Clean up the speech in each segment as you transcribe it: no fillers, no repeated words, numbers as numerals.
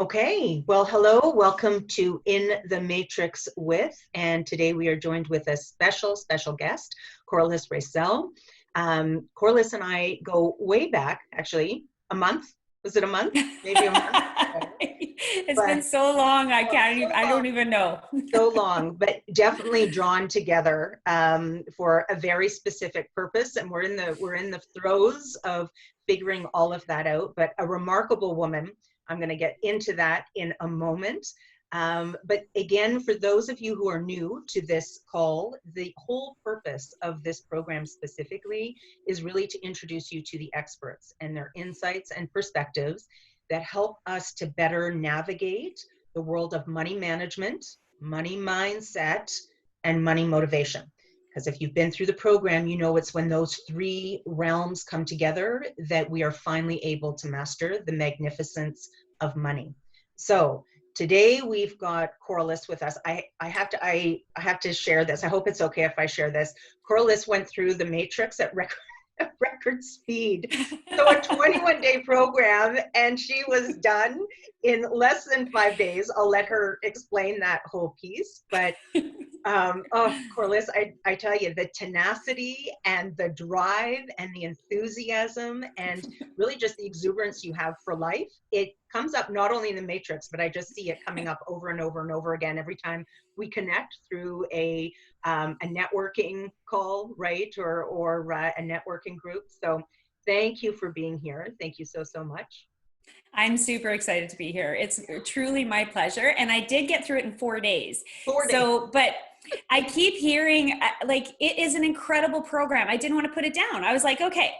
Okay, well, hello, welcome to In the Matrix with, and today we are joined with a special guest, Corliss Rassyle. Corliss and I go way back, actually, a month. Was it a month? Maybe a month ago. It's been But so long. oh, so I long, don't even know. so long, but definitely drawn together for a very specific purpose, and we're in the throes of figuring all of that out. But a remarkable woman. I'm going to get into that in a moment. But again, for those of you who are new to this call, the whole purpose of this program specifically is really to introduce you to the experts and their insights and perspectives that help us to better navigate the world of money management, money mindset, and money motivation. Because if you've been through the program, you know it's when those three realms come together that we are finally able to master the magnificence of money. So today we've got Corliss with us. I have to share this. I hope it's okay if I share this. Corliss went through the matrix at record speed. So a 21-day program, and she was done in less than 5 days. I'll let her explain that whole piece. But oh, Corliss, I tell you, the tenacity and the drive and the enthusiasm and really just the exuberance you have for life, it comes up not only in the Matrix, but I just see it coming up over and over and over again every time we connect through a networking call, right, or a networking group. So thank you for being here. Thank you so much. I'm super excited to be here. It's truly my pleasure. And I did get through it in 4 days. 4 days. But I keep hearing like it is an incredible program. I didn't want to put it down. I was like, okay,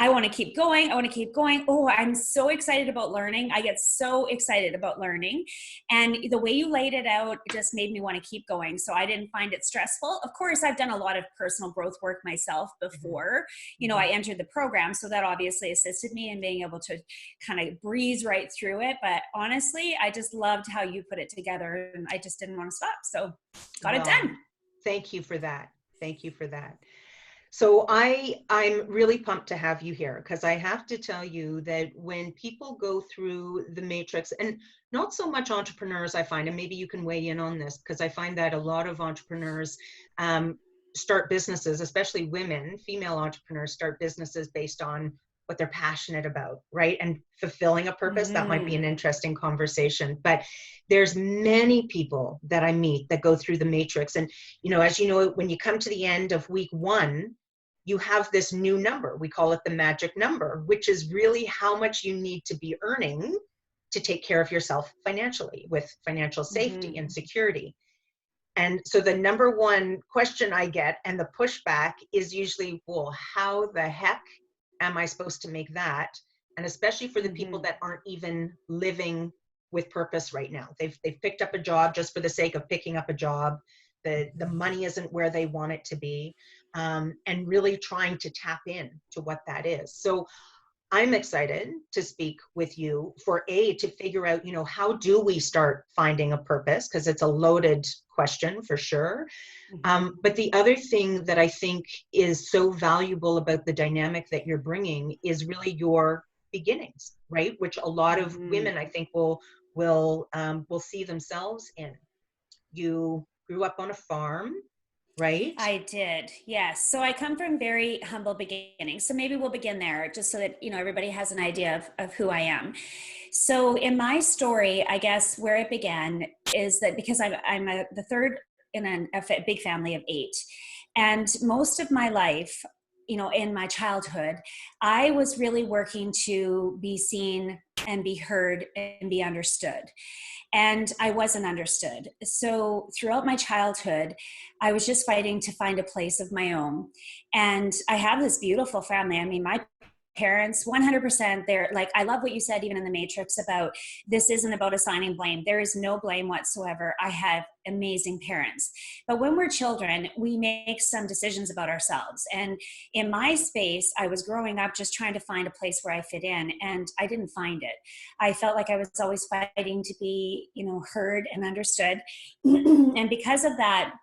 I want to keep going. I want to keep going. Oh, I'm so excited about learning. I get so excited about learning. And the way you laid it out just made me want to keep going. So I didn't find it stressful. Of course, I've done a lot of personal growth work myself before, I entered the program. So that obviously assisted me in being able to kind of breeze right through it. But honestly, I just loved how you put it together and I just didn't want to stop. So got it Well, done. thank you for that. Thank you for that. So I'm really pumped to have you here because I have to tell you that when people go through the matrix, and not so much entrepreneurs, I find, and maybe you can weigh in on this, because I find that a lot of entrepreneurs start businesses, especially women, female entrepreneurs start businesses based on what they're passionate about, right? And fulfilling a purpose, that might be an interesting conversation. But there's many people that I meet that go through the matrix. And, as you know, when you come to the end of week one, you have this new number. We call it the magic number, which is really how much you need to be earning to take care of yourself financially with financial safety and security. And so the number one question I get and the pushback is usually, well, how the heck am I supposed to make that? And especially for the people that aren't even living with purpose right now. They've picked up a job just for the sake of picking up a job. The money isn't where they want it to be, and really trying to tap in to what that is. So I'm excited to speak with you to figure out, how do we start finding a purpose? Because it's a loaded question for sure. But the other thing that I think is so valuable about the dynamic that you're bringing is really your beginnings, right? Which a lot of women, I think, will see themselves in. You grew up on a farm, right? I did. Yes. So I come from very humble beginnings. So maybe we'll begin there just so that, everybody has an idea of who I am. So in my story, I guess where it began is that because I'm the third in a big family of 8. And most of my life, in my childhood, I was really working to be seen and be heard and be understood. And I wasn't understood. So throughout my childhood, I was just fighting to find a place of my own. And I have this beautiful family. I mean, my parents 100%, they're like, I love what you said even in the Matrix about this isn't about assigning blame. There is no blame whatsoever. I have amazing parents, but when we're children, we make some decisions about ourselves. And in my space, I was growing up just trying to find a place where I fit in, and I didn't find it. I felt like I was always fighting to be heard and understood. And because of that,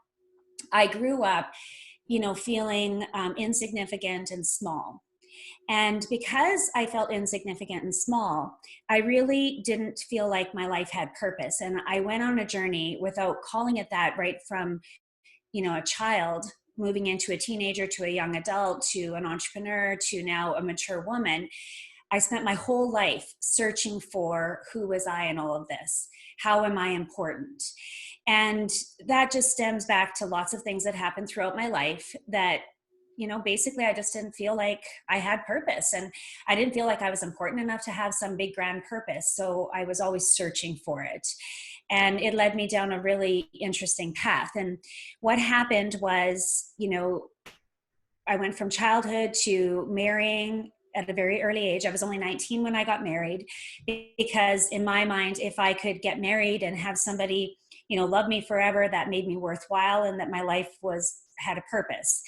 I grew up feeling insignificant and small. And because I felt insignificant and small, I really didn't feel like my life had purpose. And I went on a journey without calling it that, right from, a child moving into a teenager to a young adult to an entrepreneur to now a mature woman. I spent my whole life searching for who was I in all of this? How am I important? And that just stems back to lots of things that happened throughout my life that, basically I just didn't feel like I had purpose, and I didn't feel like I was important enough to have some big grand purpose. So I was always searching for it. And it led me down a really interesting path. And what happened was, I went from childhood to marrying at a very early age. I was only 19 when I got married, because in my mind, if I could get married and have somebody, love me forever, that made me worthwhile and that my life had a purpose.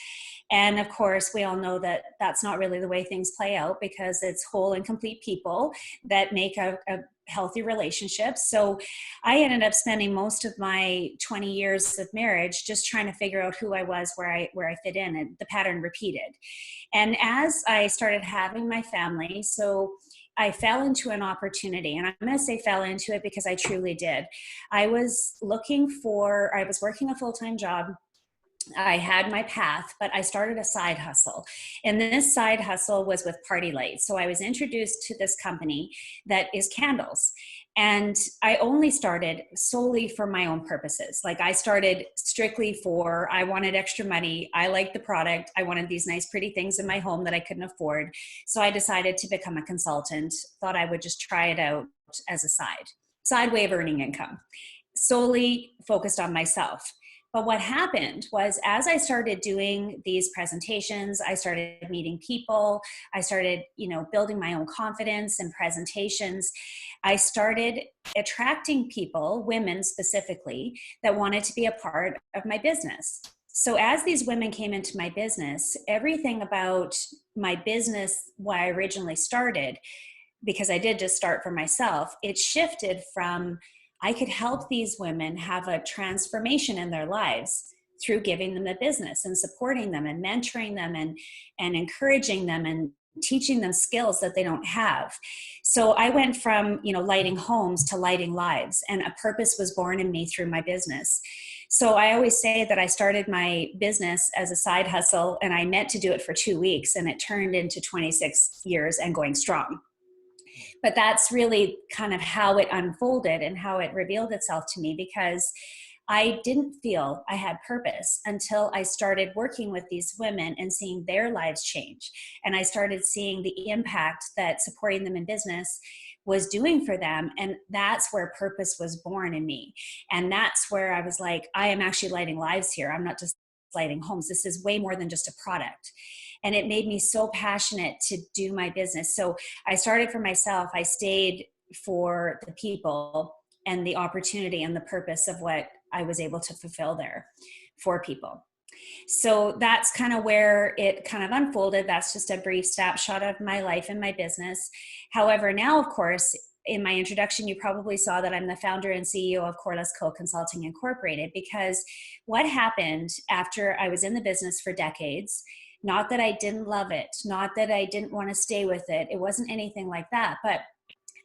And of course, we all know that that's not really the way things play out, because it's whole and complete people that make a healthy relationship. So I ended up spending most of my 20 years of marriage just trying to figure out who I was, where I fit in, and the pattern repeated. And as I started having my family, so I fell into an opportunity, and I'm going to say fell into it because I truly did. I was working a full-time job. I had my path, but I started a side hustle. And this side hustle was with Party Lights. So I was introduced to this company that is candles. And I only started solely for my own purposes. Like, I started strictly I wanted extra money. I liked the product. I wanted these nice, pretty things in my home that I couldn't afford. So I decided to become a consultant, thought I would just try it out as a side way of earning income, solely focused on myself. But what happened was, as I started doing these presentations, I started meeting people, I started, building my own confidence and presentations. I started attracting people, women specifically, that wanted to be a part of my business. So as these women came into my business, everything about my business, why I originally started, because I did just start for myself, it shifted from I could help these women have a transformation in their lives through giving them a business and supporting them and mentoring them and encouraging them and teaching them skills that they don't have. So I went from, lighting homes to lighting lives, and a purpose was born in me through my business. So I always say that I started my business as a side hustle, and I meant to do it for 2 weeks, and it turned into 26 years and going strong. But that's really kind of how it unfolded and how it revealed itself to me, because I didn't feel I had purpose until I started working with these women and seeing their lives change. And I started seeing the impact that supporting them in business was doing for them. And that's where purpose was born in me. And that's where I was like, I am actually lighting lives here. I'm not just lighting homes. This is way more than just a product. And it made me so passionate to do my business. So I started for myself. I stayed for the people and the opportunity and the purpose of what I was able to fulfill there for people. So that's kind of where it kind of unfolded. That's just a brief snapshot of my life and my business. However, now, of course, in my introduction, you probably saw that I'm the founder and CEO of Corliss Consulting Incorporated, because what happened after I was in the business for decades, not that I didn't love it, not that I didn't want to stay with it. It wasn't anything like that. But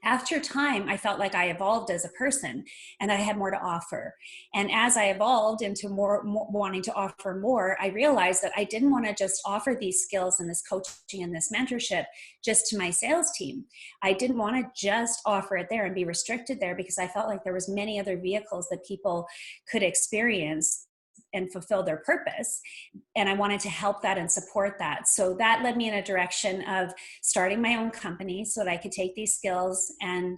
after time, I felt like I evolved as a person and I had more to offer. And as I evolved into more wanting to offer more, I realized that I didn't want to just offer these skills and this coaching and this mentorship just to my sales team. I didn't want to just offer it there and be restricted there, because I felt like there was many other vehicles that people could experience and fulfill their purpose. And I wanted to help that and support that. So that led me in a direction of starting my own company so that I could take these skills and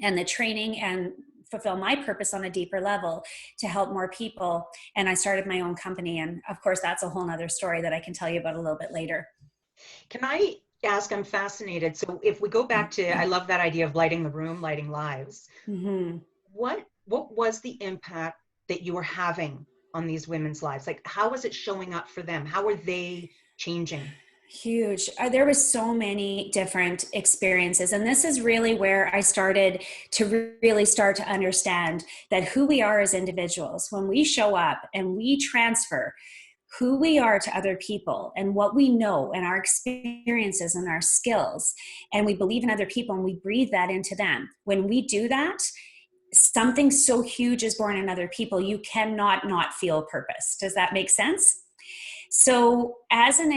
the training and fulfill my purpose on a deeper level to help more people. And I started my own company. And of course, that's a whole nother story that I can tell you about a little bit later. Can I ask, I'm fascinated. So if we go back to, I love that idea of lighting the room, lighting lives. Mm-hmm. What was the impact that you were having on these women's lives? Like, how was it showing up for them? How were they changing? Huge. There was so many different experiences. And this is really where I started to really start to understand that who we are as individuals, when we show up and we transfer who we are to other people and what we know and our experiences and our skills, and we believe in other people and we breathe that into them, when we do that, something so huge is born in other people. You cannot not feel purpose. Does that make sense? So as an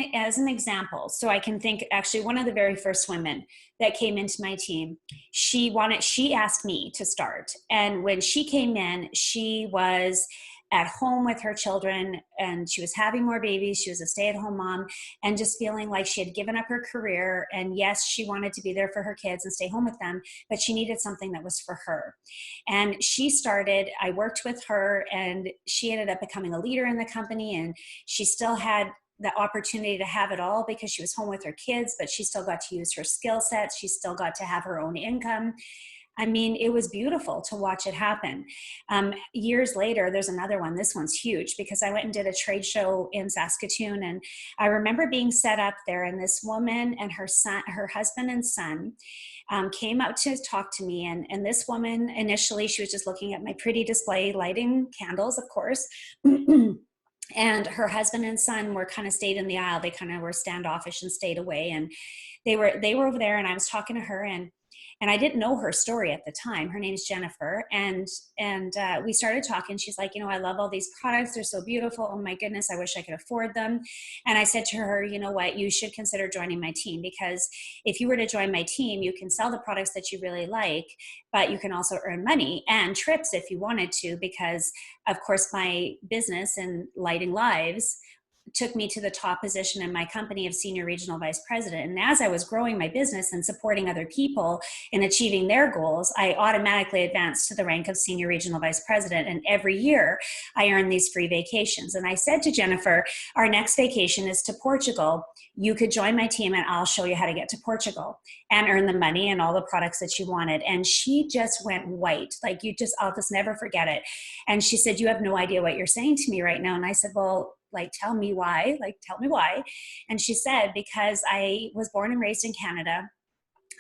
example, so I can think, actually one of the very first women that came into my team, she asked me to start. And when she came in, she was at home with her children and she was having more babies. She was a stay-at-home mom and just feeling like she had given up her career. And yes, she wanted to be there for her kids and stay home with them, but she needed something that was for her. And I worked with her and she ended up becoming a leader in the company, and she still had the opportunity to have it all because she was home with her kids, but she still got to use her skill sets. She still got to have her own income. I mean, it was beautiful to watch it happen. Years later, there's another one. This one's huge because I went and did a trade show in Saskatoon, and I remember being set up there, and this woman and her husband and son came up to talk to me. And this woman, initially, she was just looking at my pretty display, lighting candles, of course. And her husband and son were kind of stayed in the aisle. They kind of were standoffish and stayed away. And they were over there, and I was talking to her, and I didn't know her story at the time. Her name is Jennifer. And we started talking. She's like, I love all these products. They're so beautiful. Oh my goodness, I wish I could afford them. And I said to her, you know what, you should consider joining my team, because if you were to join my team, you can sell the products that you really like, but you can also earn money and trips if you wanted to, because of course my business and Lighting Lives took me to the top position in my company of senior regional vice president. And as I was growing my business and supporting other people in achieving their goals, I automatically advanced to the rank of senior regional vice president. And every year I earned these free vacations. And I said to Jennifer, our next vacation is to Portugal. You could join my team and I'll show you how to get to Portugal and earn the money and all the products that you wanted. And she just went white. Like, I'll just never forget it. And she said, you have no idea what you're saying to me right now. And I said, well, tell me why. And she said, because I was born and raised in Canada.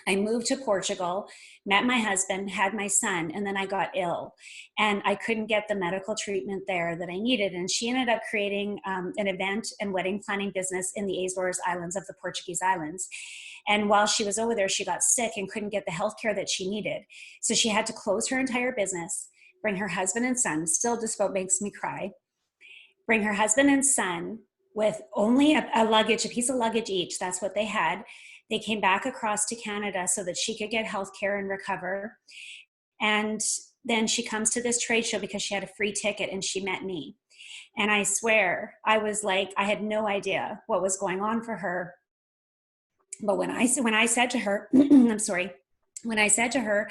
I moved to Portugal, met my husband, had my son, and then I got ill and I couldn't get the medical treatment there that I needed. And she ended up creating an event and wedding planning business in the Azores Islands of the Portuguese Islands. And while she was over there, she got sick and couldn't get the health care that she needed. So she had to close her entire business, bring her husband and son, still just what makes me cry, bring her husband and son with only a piece of luggage each. That's what they had. They came back across to Canada so that she could get health care and recover. And then she comes to this trade show because she had a free ticket, and she met me. And I swear, I was like, I had no idea what was going on for her. But when I said to her, I'm sorry, when I said to her,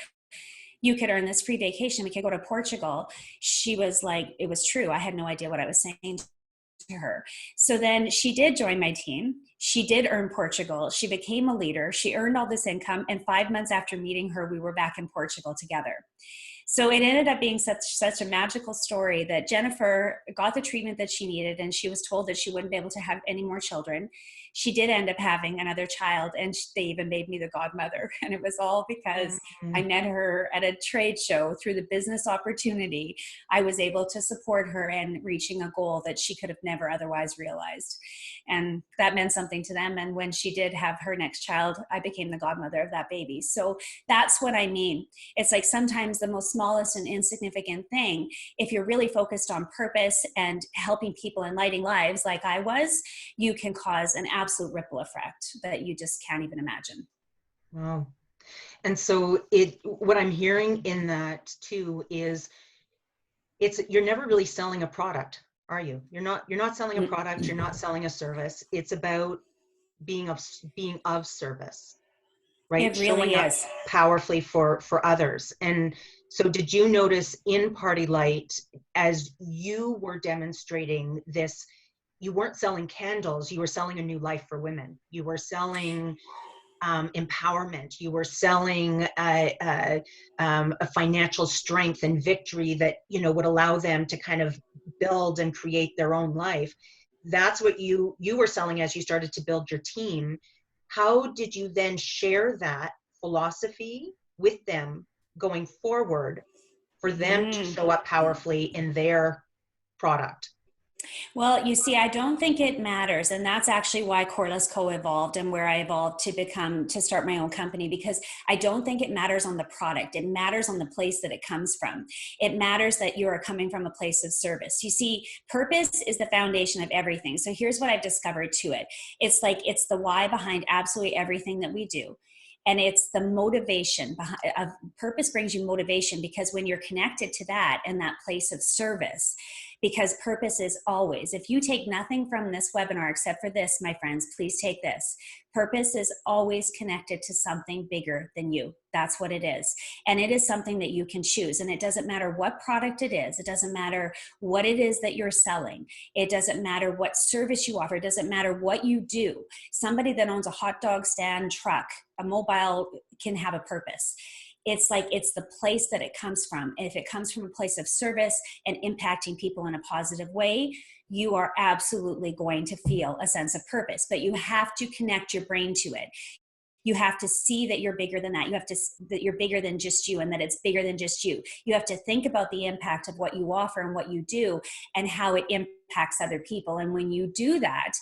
you could earn this free vacation, we could go to Portugal, she was like, it was true. I had no idea what I was saying to her. So then she did join my team. She did earn Portugal. She became a leader. She earned all this income. And 5 months after meeting her, we were back in Portugal together. So it ended up being such a magical story that Jennifer got the treatment that she needed, and she was told that she wouldn't be able to have any more children. She did end up having another child, and they even made me the godmother. And it was all because I met her at a trade show. Through the business opportunity, I was able to support her in reaching a goal that she could have never otherwise realized. And that meant something to them. And when she did have her next child, I became the godmother of that baby. So that's what I mean. It's like sometimes the most smallest and insignificant thing, if you're really focused on purpose and helping people and lighting lives like I was, you can cause an absolute ripple effect that you just can't even imagine. Wow. And so what I'm hearing in that too is you're never really selling a product, are you? You're not selling a product, you're not selling a service. It's about being of service, right? It really Showing up is. powerfully for others. And so did you notice in Party Light, as you were demonstrating this, you weren't selling candles, you were selling a new life for women. You were selling empowerment. You were selling a financial strength and victory that would allow them to kind of build and create their own life. That's what you were selling as you started to build your team. How did you then share that philosophy with them going forward for them to show up powerfully in their product? Well, you see, I don't think it matters. And that's actually why Corliss Co evolved and where I evolved to start my own company, because I don't think it matters on the product. It matters on the place that it comes from. It matters that you are coming from a place of service. You see, purpose is the foundation of everything. So here's what I've discovered to it. It's the why behind absolutely everything that we do. And it's the motivation of purpose brings you motivation, because when you're connected to that and that place of service, because purpose is always, if you take nothing from this webinar except for this, my friends, please take this. Purpose is always connected to something bigger than you. That's what it is. And it is something that you can choose. And it doesn't matter what product it is. It doesn't matter what it is that you're selling. It doesn't matter what service you offer. It doesn't matter what you do. Somebody that owns a hot dog stand truck, a mobile, can have a purpose. It's the place that it comes from. And if it comes from a place of service and impacting people in a positive way, you are absolutely going to feel a sense of purpose. But you have to connect your brain to it. You have to see that you're bigger than that. You have to, that you're bigger than just you, and that it's bigger than just you. You have to think about the impact of what you offer and what you do and how it impacts other people. And when you do that,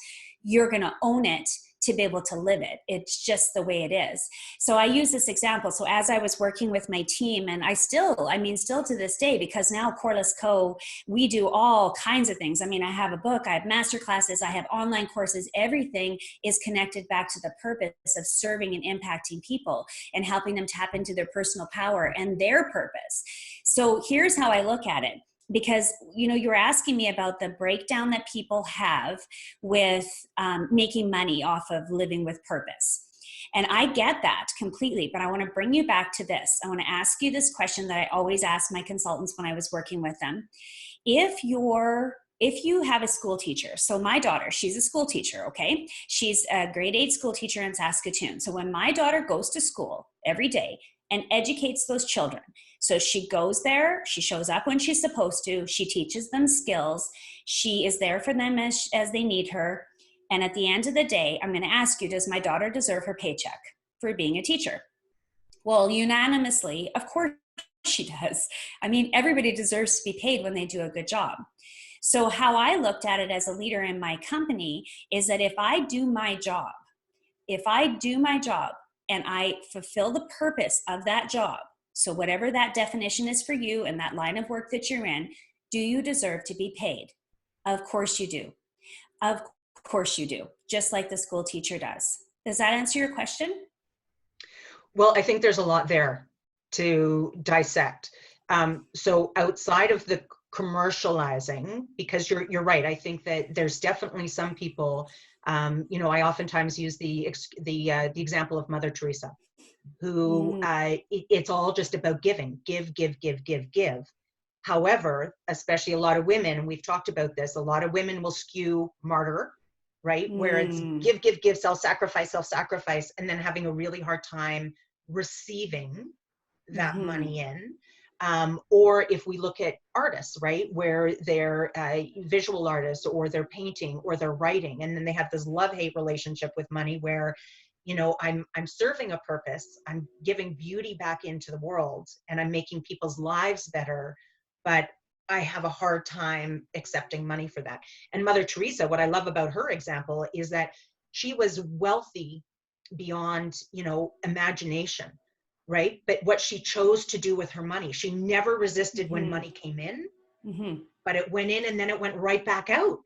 you're going to own it to be able to live it. It's just the way it is. So I use this example. So as I was working with my team, and still to this day, because now Corliss Co, we do all kinds of things. I mean, I have a book, I have master classes, I have online courses. Everything is connected back to the purpose of serving and impacting people and helping them tap into their personal power and their purpose. So here's how I look at it. Because, you know, you're asking me about the breakdown that people have with making money off of living with purpose. And I get that completely, but I want to bring you back to this. I want to ask you this question that I always ask my consultants when I was working with them. If you have a school teacher, so my daughter, she's a school teacher, okay? She's a grade 8 school teacher in Saskatoon. So when my daughter goes to school every day and educates those children, so she goes there, she shows up when she's supposed to, she teaches them skills, she is there for them as they need her. And at the end of the day, I'm going to ask you, does my daughter deserve her paycheck for being a teacher? Well, unanimously, of course she does. I mean, everybody deserves to be paid when they do a good job. So how I looked at it as a leader in my company is that if I do my job and I fulfill the purpose of that job, so whatever that definition is for you and that line of work that you're in, do you deserve to be paid? Of course you do. Of course you do, just like the school teacher does. Does that answer your question? Well, I think there's a lot there to dissect. So outside of the commercializing, because you're right, I think that there's definitely some people, you know, I oftentimes use the example of Mother Teresa, who it's all just about giving, give. However, especially a lot of women, and we've talked about this, a lot of women will skew martyr, right? Where it's give, self-sacrifice, and then having a really hard time receiving that money in. Or if we look at artists, right, where they're visual artists, or they're painting, or they're writing, and then they have this love-hate relationship with money where, you know, I'm serving a purpose, I'm giving beauty back into the world, and I'm making people's lives better, but I have a hard time accepting money for that. And Mother Teresa, what I love about her example is that she was wealthy beyond, you know, imagination, right? But what she chose to do with her money, she never resisted when money came in, but it went in and then it went right back out.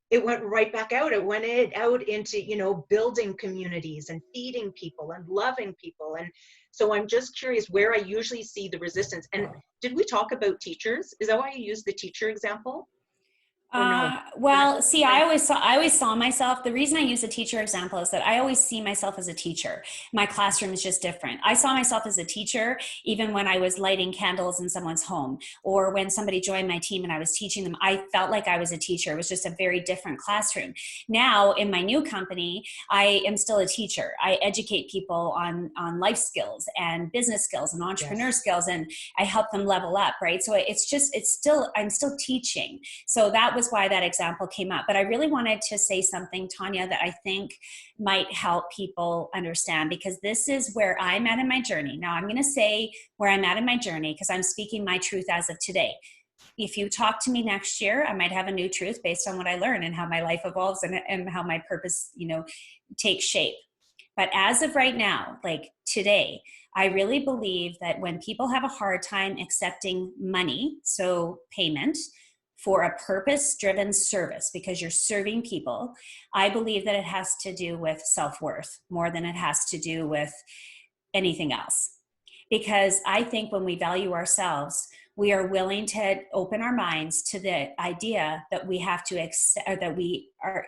It went right back out. It went out into, you know, building communities and feeding people and loving people. And so I'm just curious where I usually see the resistance. And did we talk about teachers? Is that why you used the teacher example? Well, see, I always saw myself. The reason I use a teacher example is that I always see myself as a teacher. My classroom is just different. I saw myself as a teacher, even when I was lighting candles in someone's home, or when somebody joined my team and I was teaching them, I felt like I was a teacher. It was just a very different classroom. Now in my new company, I am still a teacher. I educate people on life skills and business skills and entrepreneur skills, and I help them level up, right? So I'm still teaching. So that was why that example came up. But I really wanted to say something, Tanya, that I think might help people understand, because this is where I'm at in my journey. Now I'm going to say where I'm at in my journey, because I'm speaking my truth as of today. if you talk to me next year, I might have a new truth based on what I learn and how my life evolves and how my purpose, takes shape. But as of right now, like today, I really believe that when people have a hard time accepting money, so payment for a purpose-driven service, because you're serving people, I believe that it has to do with self-worth more than it has to do with anything else. Because I think when we value ourselves, we are willing to open our minds to the idea that we have to accept, or that we are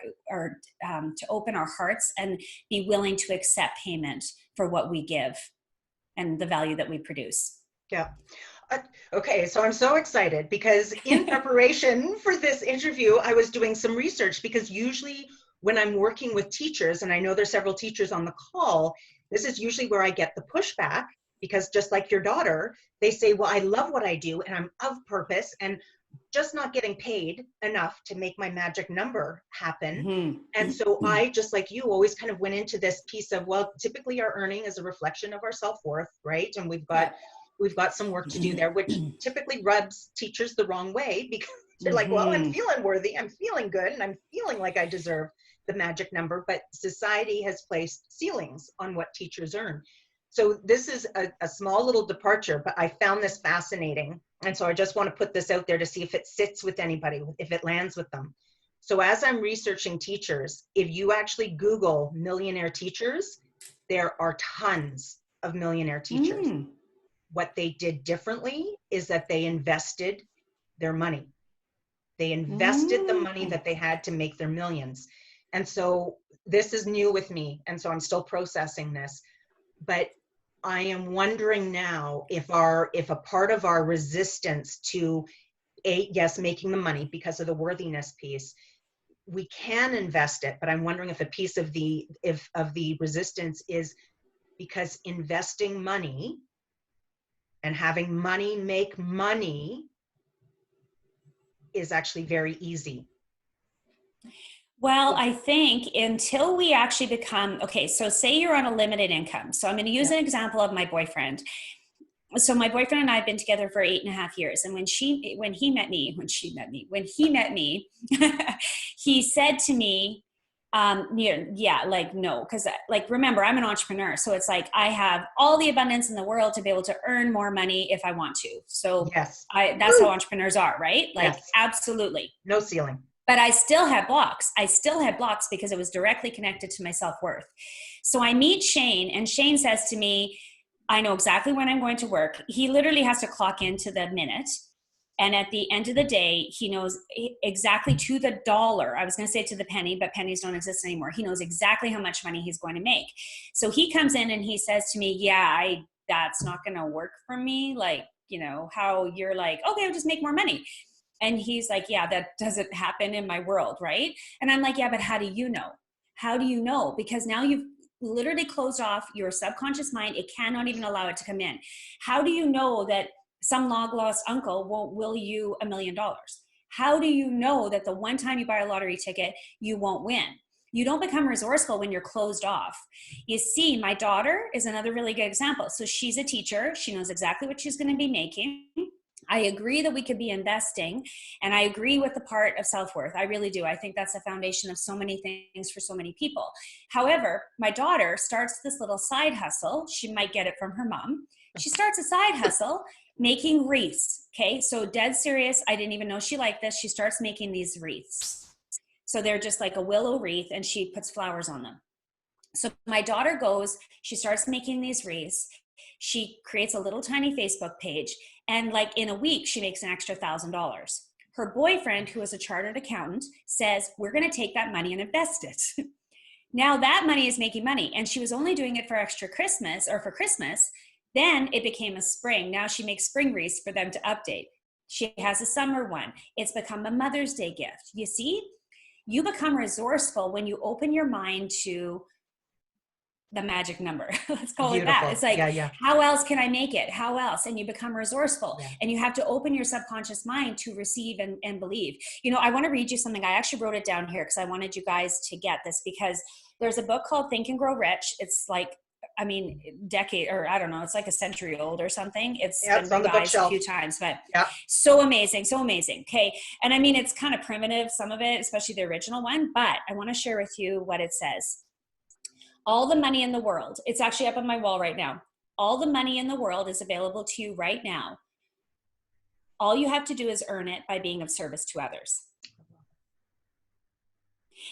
to open our hearts and be willing to accept payment for what we give and the value that we produce. Yeah. Okay, so I'm so excited because in preparation for this interview, I was doing some research, because usually when I'm working with teachers, and I know there's several teachers on the call, this is usually where I get the pushback, because just like your daughter, they say, well, I love what I do and I'm of purpose and just not getting paid enough to make my magic number happen. Mm-hmm. And so I, just like you, always kind of went into this piece of, well, typically our earning is a reflection of our self-worth, right? And we've got some work to do there, which typically rubs teachers the wrong way, because they're like, well, I'm feeling worthy, I'm feeling good, and I'm feeling like I deserve the magic number. But society has placed ceilings on what teachers earn. So this is a small little departure, but I found this fascinating. And so I just want to put this out there to see if it sits with anybody, if it lands with them. So as I'm researching teachers, if you actually Google millionaire teachers, there are tons of millionaire teachers. What they did differently is that they invested their money. They invested the money that they had to make their millions. And so this is new with me. And so I'm still processing this. But I am wondering now if a part of our resistance to, making the money because of the worthiness piece, we can invest it, but I'm wondering if a piece of the resistance is because investing money and having money make money is actually very easy. Well, I think until we actually become, okay, so say you're on a limited income. So I'm going to use an example of my boyfriend. So my boyfriend and I have been together for 8.5 years. And when he met me, he said to me, no, because remember, I'm an entrepreneur. So it's like, I have all the abundance in the world to be able to earn more money if I want to. So yes, that's how entrepreneurs are, right? Like, yes. Absolutely. No ceiling. But I still had blocks. Because it was directly connected to my self-worth. So I meet Shane, and Shane says to me, I know exactly when I'm going to work. He literally has to clock into the minute. And at the end of the day, he knows exactly to the dollar. I was going to say to the penny, but pennies don't exist anymore. He knows exactly how much money he's going to make. So he comes in and he says to me, that's not going to work for me. Like, how you're like, okay, I'll just make more money. And he's like, yeah, that doesn't happen in my world, right? And I'm like, yeah, but how do you know? How do you know? Because now you've literally closed off your subconscious mind. It cannot even allow it to come in. How do you know that some long-lost uncle won't will you $1 million? How do you know that the one time you buy a lottery ticket, you won't win? You don't become resourceful when you're closed off. You see, my daughter is another really good example. So she's a teacher. She knows exactly what she's going to be making. I agree that we could be investing, and I agree with the part of self-worth. I really do. I think that's the foundation of so many things for so many people. However, my daughter starts this little side hustle. She might get it from her mom. She starts a side hustle making wreaths. Okay, so dead serious. I didn't even know she liked this. She starts making these wreaths. So they're just like a willow wreath, and she puts flowers on them. So my daughter goes, she starts making these wreaths. She creates a little tiny Facebook page, and like in a week, she makes an extra $1,000. Her boyfriend, who is a chartered accountant, says, we're going to take that money and invest it. Now that money is making money, and she was only doing it for for Christmas. Then it became a spring. Now she makes spring wreaths for them to update. She has a summer one. It's become a Mother's Day gift. You see, you become resourceful when you open your mind to the magic number. Let's call it that. It's like, how else can I make it? How else? And you become resourceful, and you have to open your subconscious mind to receive and believe. I want to read you something. I actually wrote it down here because I wanted you guys to get this, because there's a book called Think and Grow Rich. It's like I mean, decade, or I don't know, it's like a century old or something. It's Yeah, been it's on the revised a bookshelf. few times, but Yeah. so amazing, so amazing. Okay. And I mean, it's kind of primitive, some of it, especially the original one, but I want to share with you what it says. All the money in the world, it's actually up on my wall right now. All the money in the world is available to you right now. All you have to do is earn it by being of service to others.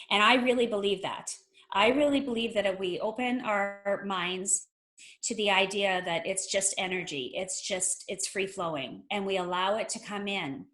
And I really believe that. I really believe that if we open our minds to the idea that it's just energy, it's free flowing, and we allow it to come in,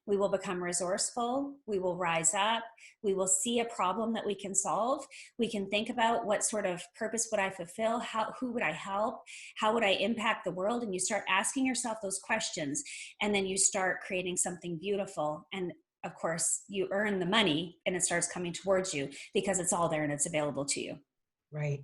we will become resourceful, we will rise up, we will see a problem that we can solve, we can think about what sort of purpose would I fulfill, who would I help, how would I impact the world, and you start asking yourself those questions, and then you start creating something beautiful. And of course, you earn the money and it starts coming towards you because it's all there and it's available to you. Right.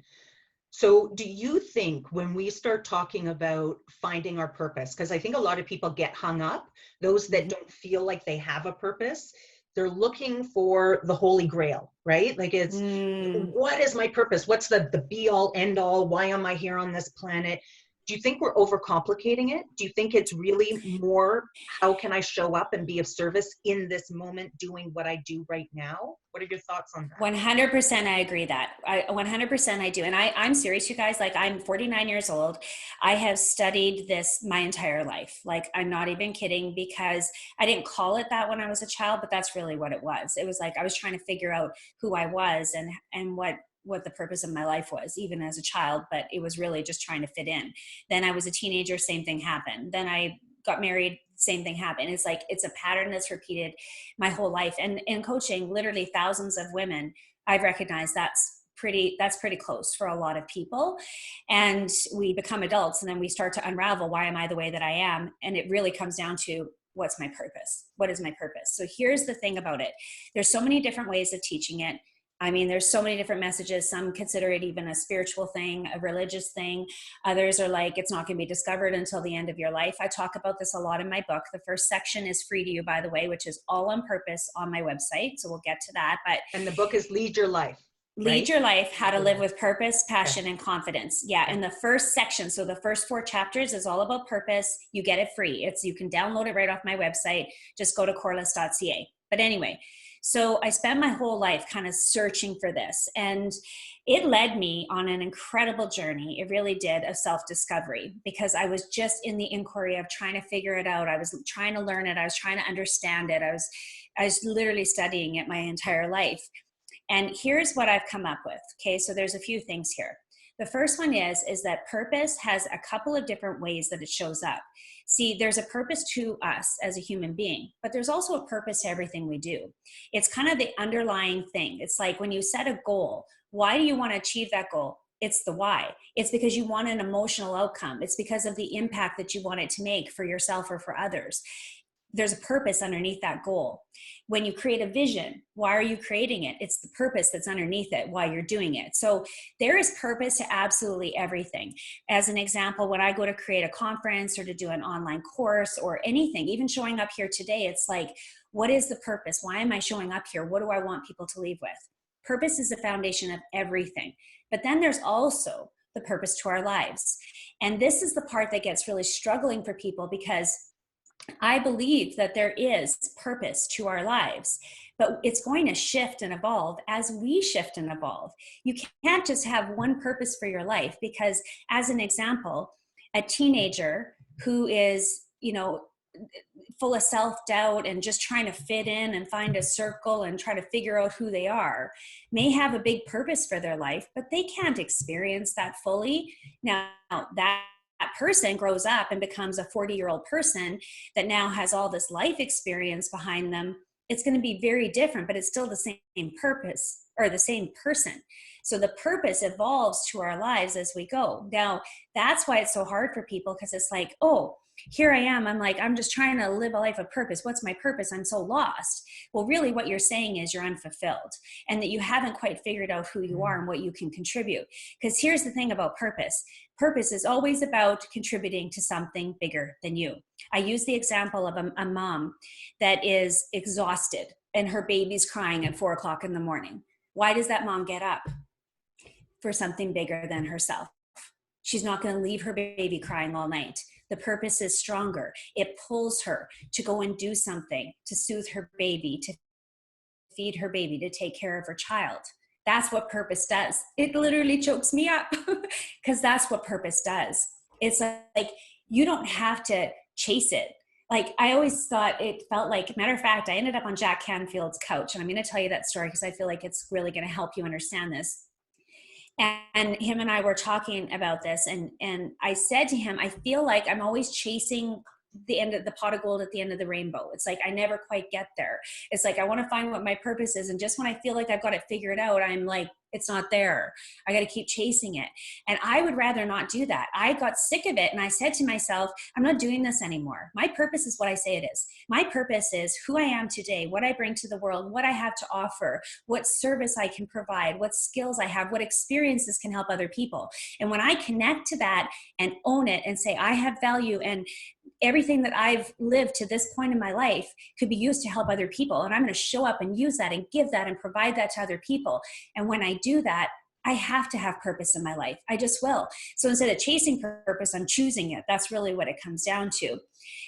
So do you think when we start talking about finding our purpose, because I think a lot of people get hung up, those that don't feel like they have a purpose, they're looking for the holy grail, right? Like it's, Mm. what is my purpose? What's the be all end all? Why am I here on this planet? Do you think we're overcomplicating it? Do you think it's really more, how can I show up and be of service in this moment doing what I do right now? What are your thoughts on that? 100% I agree that. 100% I do. And I'm serious, you guys. Like, I'm 49 years old. I have studied this my entire life. Like, I'm not even kidding, because I didn't call it that when I was a child, but that's really what it was. It was like I was trying to figure out who I was and what the purpose of my life was, even as a child, but it was really just trying to fit in. Then I was a teenager, same thing happened. Then I got married, same thing happened. It's like, it's a pattern that's repeated my whole life. And in coaching literally thousands of women, I've recognized that's pretty close for a lot of people. And we become adults and then we start to unravel, why am I the way that I am? And it really comes down to, what's my purpose? What is my purpose? So here's the thing about it. There's so many different ways of teaching it. I mean, there's so many different messages. Some consider it even a spiritual thing, a religious thing. Others are like, it's not going to be discovered until the end of your life. I talk about this a lot in my book. The first section is free to you, by the way, which is all on purpose on my website. So we'll get to that. But And the book is Lead Your Life, Lead right? Your Life, How to Lead Your Live Life. with Purpose, Passion, Okay. and Confidence. Yeah. Okay. And the first section, so the first 4 chapters is all about purpose. You get it free. You can download it right off my website. Just go to corliss.ca. But anyway, so I spent my whole life kind of searching for this, and it led me on an incredible journey. It really did, of self-discovery, because I was just in the inquiry of trying to figure it out. I was trying to learn it. I was trying to understand it. I was literally studying it my entire life. And here's what I've come up with. Okay, so there's a few things here. The first one is that purpose has a couple of different ways that it shows up. See, there's a purpose to us as a human being, but there's also a purpose to everything we do. It's kind of the underlying thing. It's like when you set a goal, why do you want to achieve that goal? It's the why. It's because you want an emotional outcome. It's because of the impact that you want it to make for yourself or for others. There's a purpose underneath that goal. When you create a vision, why are you creating it? It's the purpose that's underneath it, why you're doing it. So there is purpose to absolutely everything. As an example, when I go to create a conference or to do an online course or anything, even showing up here today, it's like, what is the purpose? Why am I showing up here? What do I want people to leave with? Purpose is the foundation of everything. But then there's also the purpose to our lives. And this is the part that gets really struggling for people, because I believe that there is purpose to our lives, but it's going to shift and evolve as we shift and evolve. You can't just have one purpose for your life, because, as an example, a teenager who is, full of self-doubt and just trying to fit in and find a circle and try to figure out who they are may have a big purpose for their life, but they can't experience that fully. Now, that person grows up and becomes a 40-year-old person that now has all this life experience behind them. It's going to be very different, but it's still the same purpose, or the same person. So the purpose evolves to our lives as we go. Now, that's why it's so hard for people, because it's like, oh, here I am. I'm just trying to live a life of purpose. What's my purpose? I'm so lost. Well, really what you're saying is you're unfulfilled, and that you haven't quite figured out who you are and what you can contribute. Because here's the thing about purpose. Purpose is always about contributing to something bigger than you. I use the example of a mom that is exhausted and her baby's crying at 4:00 in the morning. Why does that mom get up? For something bigger than herself. She's not going to leave her baby crying all night. The purpose is stronger. It pulls her to go and do something, to soothe her baby, to feed her baby, to take care of her child. That's what purpose does. It literally chokes me up because that's what purpose does. It's like you don't have to chase it. Like I always thought it felt like, matter of fact, I ended up on Jack Canfield's couch, and I'm going to tell you that story because I feel like it's really going to help you understand this. And him and I were talking about this, and I said to him, I feel like I'm always chasing the end of the pot of gold at the end of the rainbow. It's like I never quite get there. It's like I want to find what my purpose is, and just when I feel like I've got it figured out, I'm like, it's not there. I got to keep chasing it. And I would rather not do that. I got sick of it, and I said to myself, I'm not doing this anymore. My purpose is what I say it is. My purpose is who I am today, what I bring to the world, what I have to offer, what service I can provide, what skills I have, what experiences can help other people. And when I connect to that and own it and say I have value, and everything that I've lived to this point in my life could be used to help other people, and I'm going to show up and use that and give that and provide that to other people. And when I do that, I have to have purpose in my life. I just will. So instead of chasing purpose, I'm choosing it. That's really what it comes down to.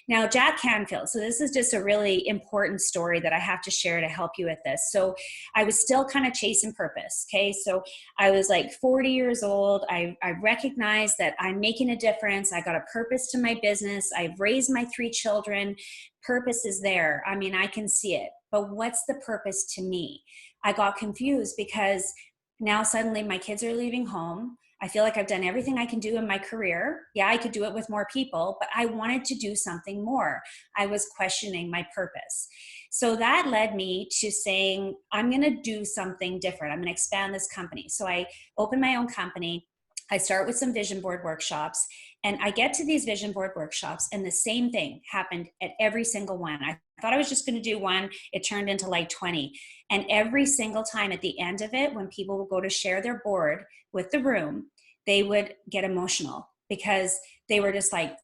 Now, Jack Canfield. So this is just a really important story that I have to share to help you with this. So I was still kind of chasing purpose. Okay. So I was like 40 years old. I recognized that I'm making a difference. I got a purpose to my business. I've raised my 3 children. Purpose is there. I mean, I can see it, but what's the purpose to me? I got confused because now suddenly my kids are leaving home. I feel like I've done everything I can do in my career. Yeah, I could do it with more people, but I wanted to do something more. I was questioning my purpose. So that led me to saying, I'm going to do something different. I'm going to expand this company. So I opened my own company. I start with some vision board workshops, and I get to these vision board workshops, and the same thing happened at every single one. I thought I was just going to do one. It turned into like 20. And every single time at the end of it, when people would go to share their board with the room, they would get emotional because they were just like,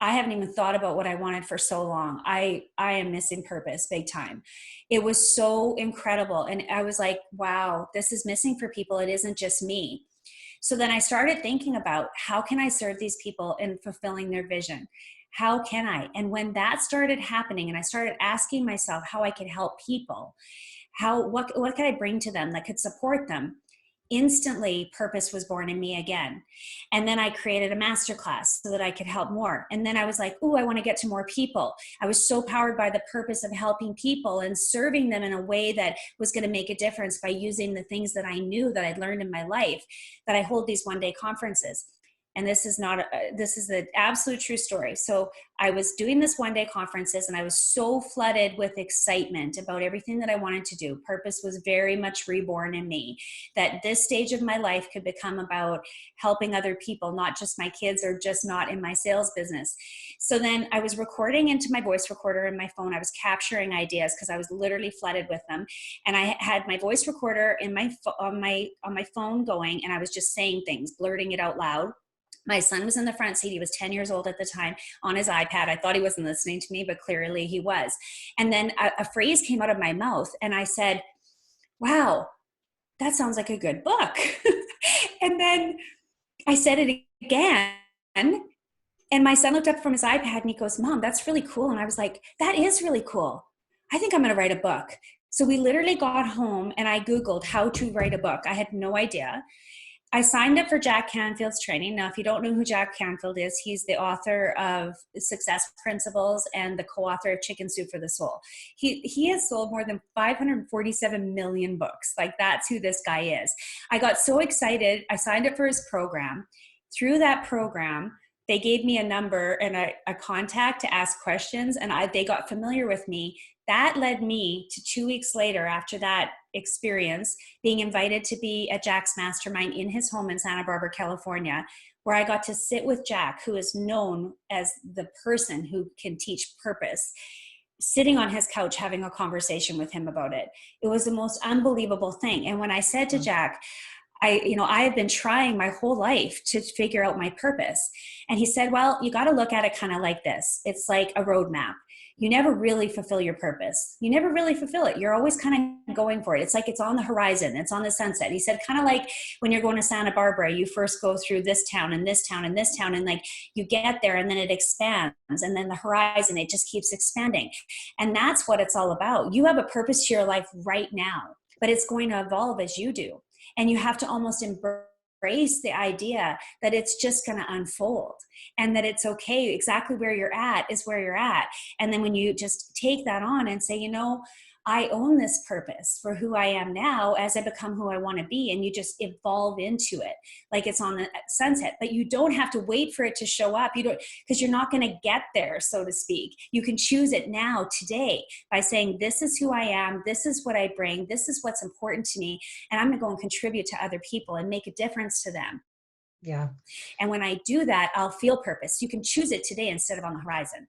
I haven't even thought about what I wanted for so long. I am missing purpose big time. It was so incredible. And I was like, wow, this is missing for people. It isn't just me. So then I started thinking about how can I serve these people in fulfilling their vision? How can I? And when that started happening and I started asking myself how I could help people, what could I bring to them that could support them? Instantly, purpose was born in me again. And then I created a masterclass so that I could help more. And then I was like, oh, I want to get to more people. I was so powered by the purpose of helping people and serving them in a way that was going to make a difference by using the things that I knew that I'd learned in my life, that I hold these one-day conferences. And this is the absolute true story. So I was doing this one-day conferences, and I was so flooded with excitement about everything that I wanted to do. Purpose was very much reborn in me, that this stage of my life could become about helping other people, not just my kids or just not in my sales business. So then I was recording into my voice recorder in my phone. I was capturing ideas because I was literally flooded with them. And I had my voice recorder in on my phone going, and I was just saying things, blurting it out loud. My son was in the front seat. He was 10 years old at the time, on his iPad. I thought he wasn't listening to me, but clearly he was. And then a phrase came out of my mouth, and I said, wow, that sounds like a good book. And then I said it again, and my son looked up from his iPad and he goes, Mom, that's really cool. And I was like, that is really cool. I think I'm going to write a book. So we literally got home and I Googled how to write a book. I had no idea. I signed up for Jack Canfield's training. Now, if you don't know who Jack Canfield is, he's the author of Success Principles and the co-author of Chicken Soup for the Soul. He has sold more than 547 million books. Like, that's who this guy is. I got so excited. I signed up for his program. Through that program, they gave me a number and a contact to ask questions, and they got familiar with me. That led me to 2 weeks later, after that experience, being invited to be at Jack's mastermind in his home in Santa Barbara, California, where I got to sit with Jack, who is known as the person who can teach purpose, sitting on his couch having a conversation with him about it. It was the most unbelievable thing. And when I said to Jack, I have been trying my whole life to figure out my purpose. And he said, well, you got to look at it kind of like this. It's like a roadmap. You never really fulfill your purpose. You never really fulfill it. You're always kind of going for it. It's like it's on the horizon. It's on the sunset. He said, kind of like when you're going to Santa Barbara, you first go through this town and this town and this town, and like you get there and then it expands, and then the horizon, it just keeps expanding. And that's what it's all about. You have a purpose to your life right now, but it's going to evolve as you do. And you have to almost embrace the idea that it's just going to unfold, and that it's okay. Exactly where you're at is where you're at. And then when you just take that on and say, I own this purpose for who I am now as I become who I want to be. And you just evolve into it like it's on the sunset, but you don't have to wait for it to show up. You don't, because you're not going to get there, so to speak. You can choose it now, today, by saying, this is who I am. This is what I bring. This is what's important to me. And I'm going to go and contribute to other people and make a difference to them. Yeah. And when I do that, I'll feel purpose. You can choose it today instead of on the horizon.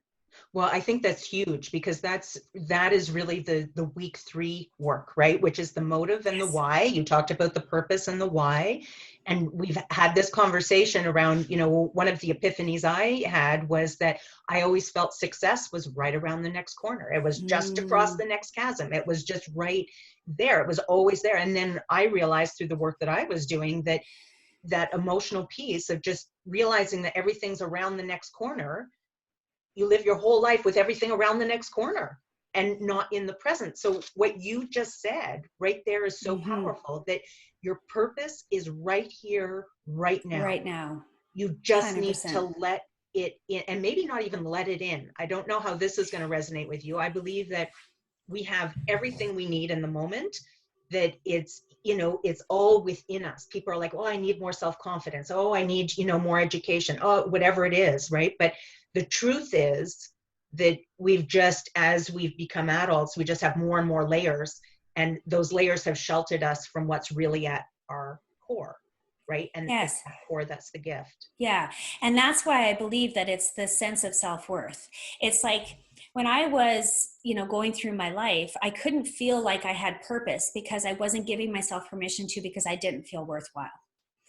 Well, I think that's huge, because that is really the week 3 work, right? Which is the motive and the why. You talked about the purpose and the why. And we've had this conversation around, one of the epiphanies I had was that I always felt success was right around the next corner. It was just across the next chasm. It was just right there. It was always there. And then I realized through the work that I was doing that emotional piece of just realizing that everything's around the next corner. You live your whole life with everything around the next corner and not in the present. So what you just said right there is so powerful, that your purpose is right here, right now. Right now. You just 100%. need to let it in, and maybe not even let it in. I don't know how this is going to resonate with you. I believe that we have everything we need in the moment, that it's all within us. People are like, oh, I need more self-confidence. Oh, I need, more education. Oh, whatever it is. Right. But the truth is that as we've become adults, we just have more and more layers, and those layers have sheltered us from what's really at our core. Right. And yes. It's that core that's the gift. Yeah. And that's why I believe that it's the sense of self-worth. It's like when I was, going through my life, I couldn't feel like I had purpose because I wasn't giving myself permission to, because I didn't feel worthwhile.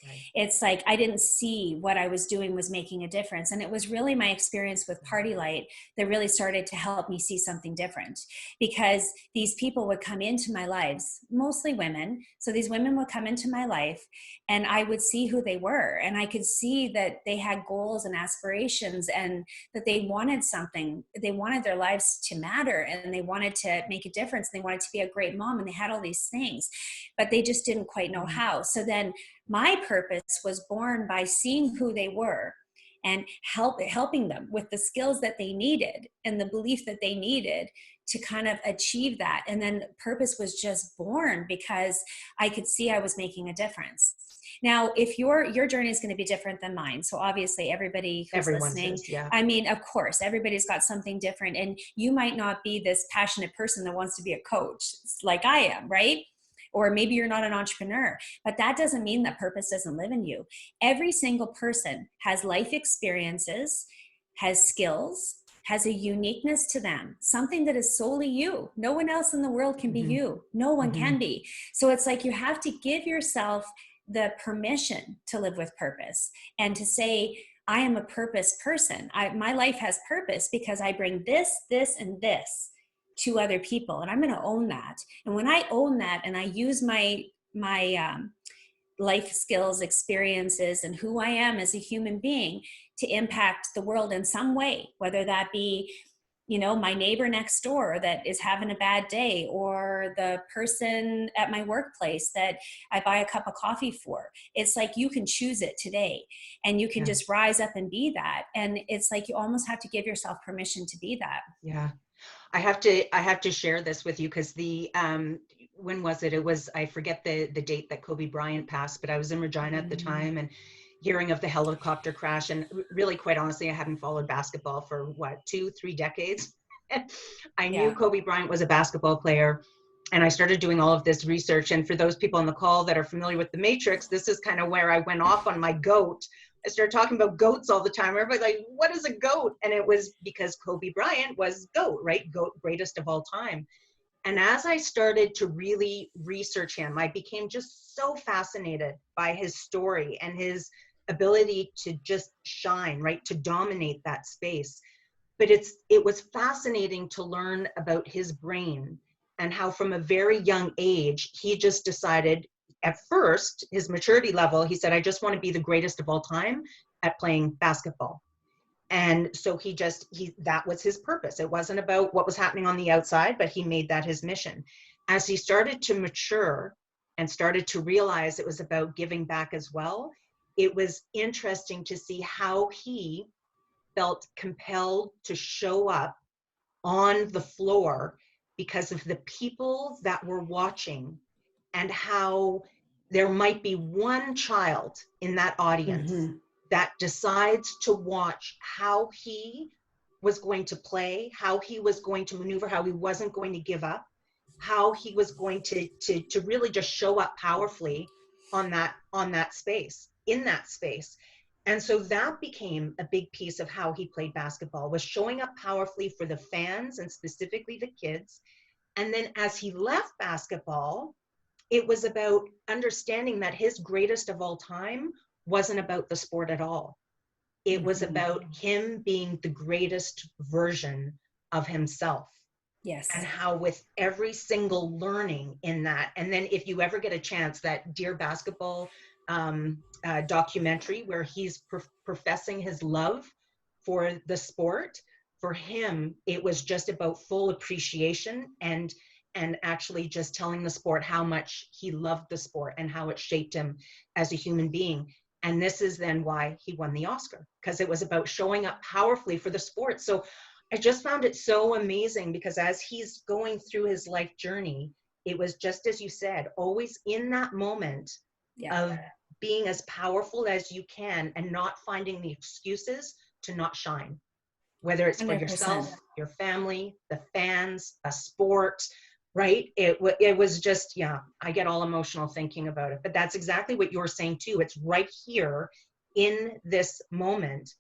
Right. It's like I didn't see what I was doing was making a difference. And it was really my experience with Party Light that really started to help me see something different, because these people would come into my lives, mostly women. So these women would come into my life and I would see who they were. And I could see that they had goals and aspirations, and that they wanted something. They wanted their lives to matter, and they wanted to make a difference. They wanted to be a great mom, and they had all these things, but they just didn't quite know how. So then my purpose was born by seeing who they were and helping them with the skills that they needed and the belief that they needed to kind of achieve that. And then purpose was just born because I could see I was making a difference. Now, if your journey is going to be different than mine, so obviously everybody who's listening, is, yeah. I mean, of course, everybody's got something different, and you might not be this passionate person that wants to be a coach like I am, right? Or maybe you're not an entrepreneur, but that doesn't mean that purpose doesn't live in you. Every single person has life experiences, has skills, has a uniqueness to them, something that is solely you. No one else in the world can be you. No one can be. So it's like you have to give yourself the permission to live with purpose and to say, I am a purpose person. My life has purpose because I bring this, and this to other people, and I'm going to own that. And when I own that and I use my life skills, experiences, and who I am as a human being to impact the world in some way, whether that be, my neighbor next door that is having a bad day, or the person at my workplace that I buy a cup of coffee for. It's like you can choose it today, and you can just rise up and be that. And it's like you almost have to give yourself permission to be that. Yeah. I have to share this with you, because when was it? It was, I forget the date that Kobe Bryant passed, but I was in Regina at the time and hearing of the helicopter crash. And really, quite honestly, I hadn't followed basketball for 2-3 decades. I knew Kobe Bryant was a basketball player, and I started doing all of this research. And for those people on the call that are familiar with the Matrix, this is kind of where I went off on my goat. I started talking about goats all the time. Everybody's like, what is a goat? And it was because Kobe Bryant was GOAT, right? GOAT, greatest of all time. And as I started to really research him, I became just so fascinated by his story and his ability to just shine, right? To dominate that space. But it was fascinating to learn about his brain and how from a very young age, he just decided at first, his maturity level, he said, I just want to be the greatest of all time at playing basketball. And so that was his purpose. It wasn't about what was happening on the outside, but he made that his mission. As he started to mature and started to realize it was about giving back as well, it was interesting to see how he felt compelled to show up on the floor because of the people that were watching, and how there might be one child in that audience that decides to watch how he was going to play, how he was going to maneuver, how he wasn't going to give up, how he was going to really just show up powerfully on that space, in that space. And so that became a big piece of how he played basketball, was showing up powerfully for the fans and specifically the kids. And then as he left basketball, it was about understanding that his greatest of all time wasn't about the sport at all. It was about him being the greatest version of himself. Yes. And how with every single learning in that, and then if you ever get a chance, that Dear Basketball documentary where he's professing his love for the sport, for him, it was just about full appreciation and actually just telling the sport how much he loved the sport and how it shaped him as a human being. And this is then why he won the Oscar, because it was about showing up powerfully for the sport. So I just found it so amazing, because as he's going through his life journey, it was just as you said, always in that moment of being as powerful as you can and not finding the excuses to not shine, whether it's for 100%. yourself, your family, the fans, a sport, right? It was just, yeah, I get all emotional thinking about it, but that's exactly what you're saying too. It's right here in this moment,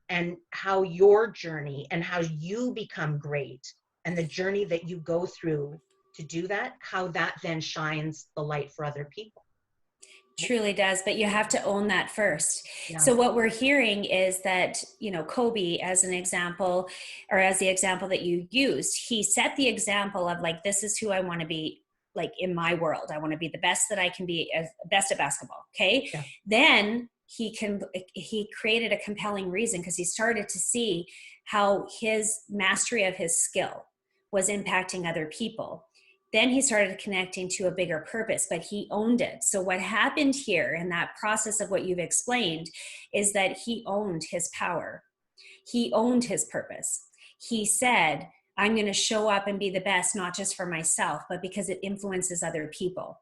and how your journey and how you become great and the journey that you go through to do that, how that then shines the light for other people. Truly does, but you have to own that first. Yeah. So what we're hearing is that, Kobe, as an example, or as the example that you used, he set the example of like, this is who I want to be, like in my world. I want to be the best that I can be, as best at basketball. Okay. Yeah. Then he created a compelling reason, because he started to see how his mastery of his skill was impacting other people. Then he started connecting to a bigger purpose, but he owned it. So what happened here in that process of what you've explained is that he owned his power. He owned his purpose. He said, I'm going to show up and be the best, not just for myself, but because it influences other people.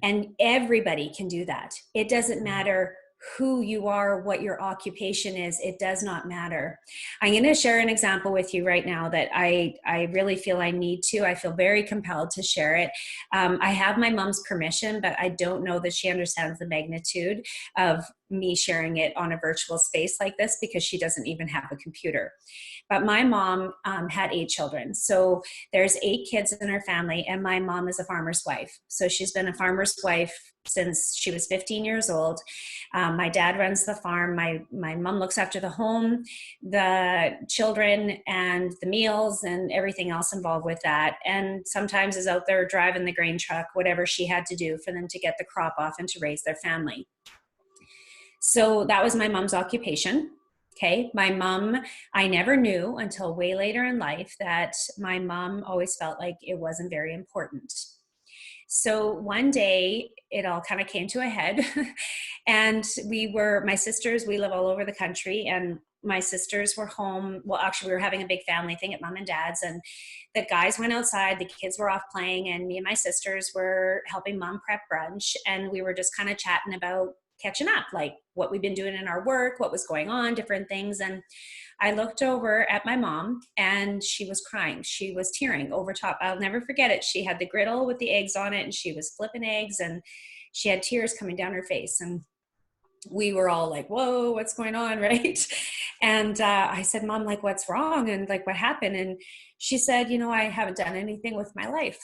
And everybody can do that. It doesn't matter who you are, what your occupation is, it does not matter. I'm going to share an example with you right now that I really feel I need to. I feel very compelled to share it. I have my mom's permission, but I don't know that she understands the magnitude of me sharing it on a virtual space like this, because she doesn't even have a computer. But my mom had 8 children. So there's 8 kids in her family, and my mom is a farmer's wife. So she's been a farmer's wife since she was 15 years old. My dad runs the farm. My mom looks after the home, the children, and the meals and everything else involved with that. And sometimes is out there driving the grain truck, whatever she had to do for them to get the crop off and to raise their family. So that was my mom's occupation. Okay. My mom, I never knew until way later in life that my mom always felt like it wasn't very important. So one day it all kind of came to a head and my sisters, we live all over the country, and my sisters were home. Well, actually we were having a big family thing at mom and dad's, and the guys went outside, the kids were off playing, and me and my sisters were helping mom prep brunch. And we were just kind of chatting about catching up, like what we've been doing in our work, what was going on, different things. And I looked over at my mom and she was crying. She was tearing over top. I'll never forget it. She had the griddle with the eggs on it and she was flipping eggs and she had tears coming down her face. And we were all like, whoa, what's going on, right? And I said, Mom, like, what's wrong? And like, what happened? And she said, I haven't done anything with my life.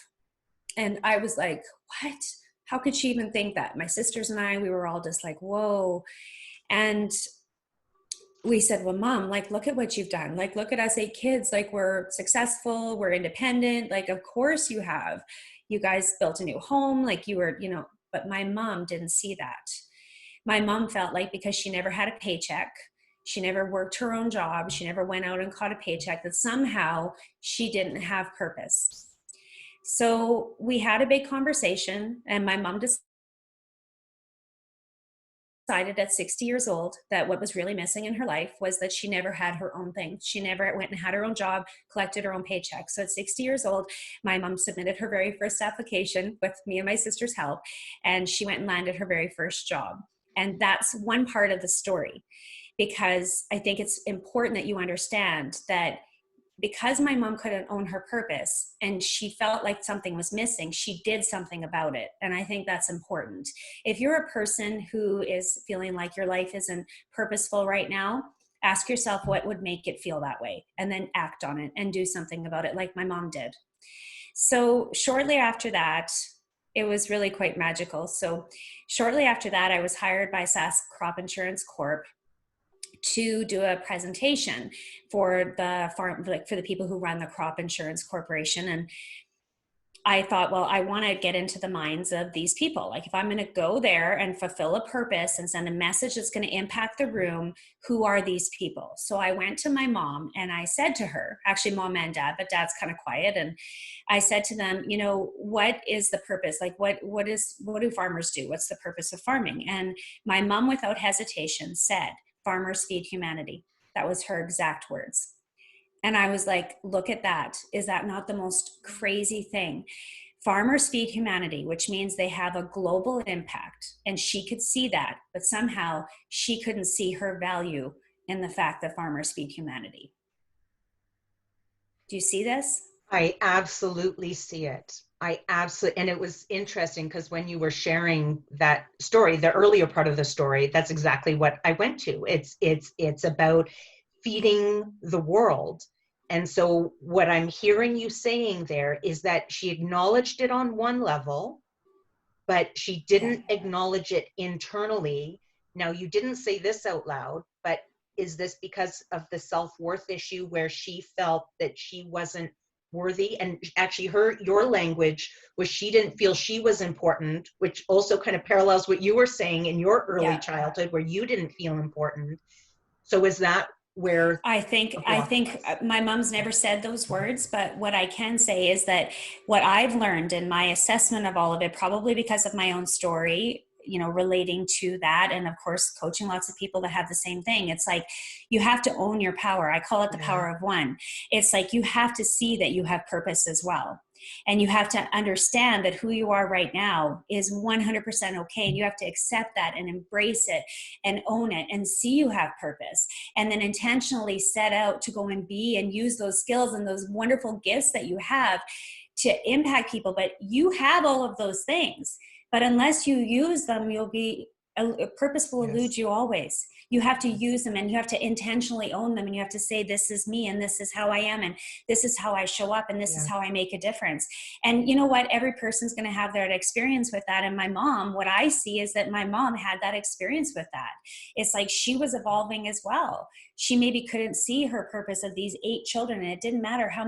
And I was like, what? How could she even think that? My sisters and I, we were all just like, whoa. And we said, well, Mom, like, look at what you've done. Like, look at us 8 kids. Like, we're successful, we're independent. Like, of course you have. You guys built a new home. Like, you were, but my mom didn't see that. My mom felt like because she never had a paycheck, she never worked her own job, she never went out and caught a paycheck, that somehow she didn't have purpose. So we had a big conversation, and my mom decided at 60 years old that what was really missing in her life was that she never had her own thing. She never went and had her own job, collected her own paycheck. So at 60 years old, my mom submitted her very first application with me and my sister's help, and she went and landed her very first job. And that's one part of the story, because I think it's important that you understand that because my mom couldn't own her purpose and she felt like something was missing, she did something about it. And I think that's important. If you're a person who is feeling like your life isn't purposeful right now, ask yourself what would make it feel that way, and then act on it and do something about it, like my mom did. So shortly after that, it was really quite magical. So shortly after that, I was hired by SAS Crop Insurance Corp to do a presentation for the farm, like for the people who run the crop insurance corporation. And I thought, well, I want to get into the minds of these people. Like, if I'm going to go there and fulfill a purpose and send a message that's going to impact the room, who are these people? So I went to my mom and I said to her, actually mom and dad, but dad's kind of quiet. And I said to them, what is the purpose? Like, what do farmers do? What's the purpose of farming? And my mom, without hesitation, said, farmers feed humanity. That was her exact words. And I was like, look at that. Is that not the most crazy thing? Farmers feed humanity, which means they have a global impact. And she could see that, but somehow she couldn't see her value in the fact that farmers feed humanity. Do you see this? I absolutely see it. I absolutely, and it was interesting because when you were sharing that story, the earlier part of the story, that's exactly what I went to. It's about feeding the world. And so what I'm hearing you saying there is that she acknowledged it on one level, but she Yeah. didn't acknowledge it internally. Now, you didn't say this out loud, but is this because of the self-worth issue where she felt that she wasn't worthy? And actually your language was she didn't feel she was important, which also kind of parallels what you were saying in your early Yeah. childhood where you didn't feel important. So is that where I think the I block think was? my mom's never said those words, but what I can say is that what I've learned in my assessment of all of it, probably because of my own story, relating to that, and of course coaching lots of people that have the same thing, it's like you have to own your power. I call it the Yeah, power of one. It's like you have to see that you have purpose as well. And you have to understand that who you are right now is 100% okay. And you have to accept that and embrace it and own it and see you have purpose, and then intentionally set out to go and be and use those skills and those wonderful gifts that you have to impact people. But you have all of those things, but unless you use them, you'll be a purpose will elude yes, you always. You have to yes, use them, and you have to intentionally own them, and you have to say, this is me, and this is how I am, and this is how I show up, and this is yeah, how I make a difference. And you know what, every person's going to have their experience with that. And my mom, what I see is that my mom had that experience with that. It's like she was evolving as well. She maybe couldn't see her purpose of these 8 children, and it didn't matter how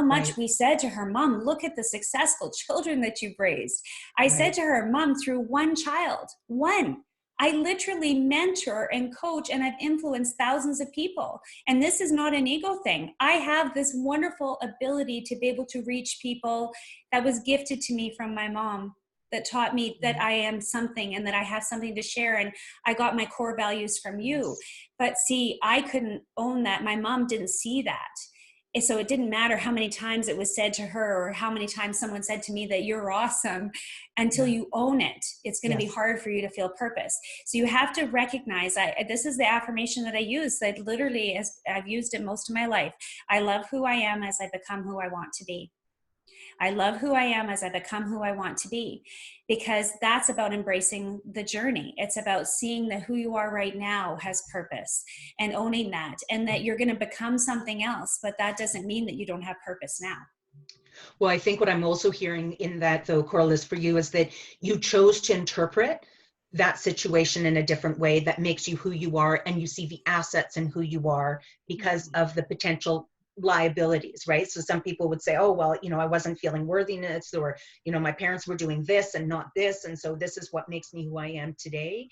much right, we said to her, Mom, look at the successful children that you've raised. I said right, to her, Mom, through one child, one, I literally mentor and coach, and I've influenced thousands of people. And this is not an ego thing. I have this wonderful ability to be able to reach people that was gifted to me from my mom, that taught me that right, I am something and that I have something to share. And I got my core values from you. yes, But see, I couldn't own that. My mom didn't see that. And so it didn't matter how many times it was said to her or how many times someone said to me that you're awesome. Until yeah, you own it, it's going to be yes, hard for you to feel purpose. So you have to recognize, this is the affirmation that I use, that literally, as I've used it most of my life, I love who I am as I become who I want to be. I love who I am as I become who I want to be, because that's about embracing the journey. It's about seeing that who you are right now has purpose and owning that, and that you're going to become something else. But that doesn't mean that you don't have purpose now. Well, I think what I'm also hearing in that, though, Corliss, for you, is that you chose to interpret that situation in a different way that makes you who you are, and you see the assets in who you are because of the potential liabilities, right? So some people would say, oh, well, I wasn't feeling worthiness, or, my parents were doing this and not this, and so this is what makes me who I am today.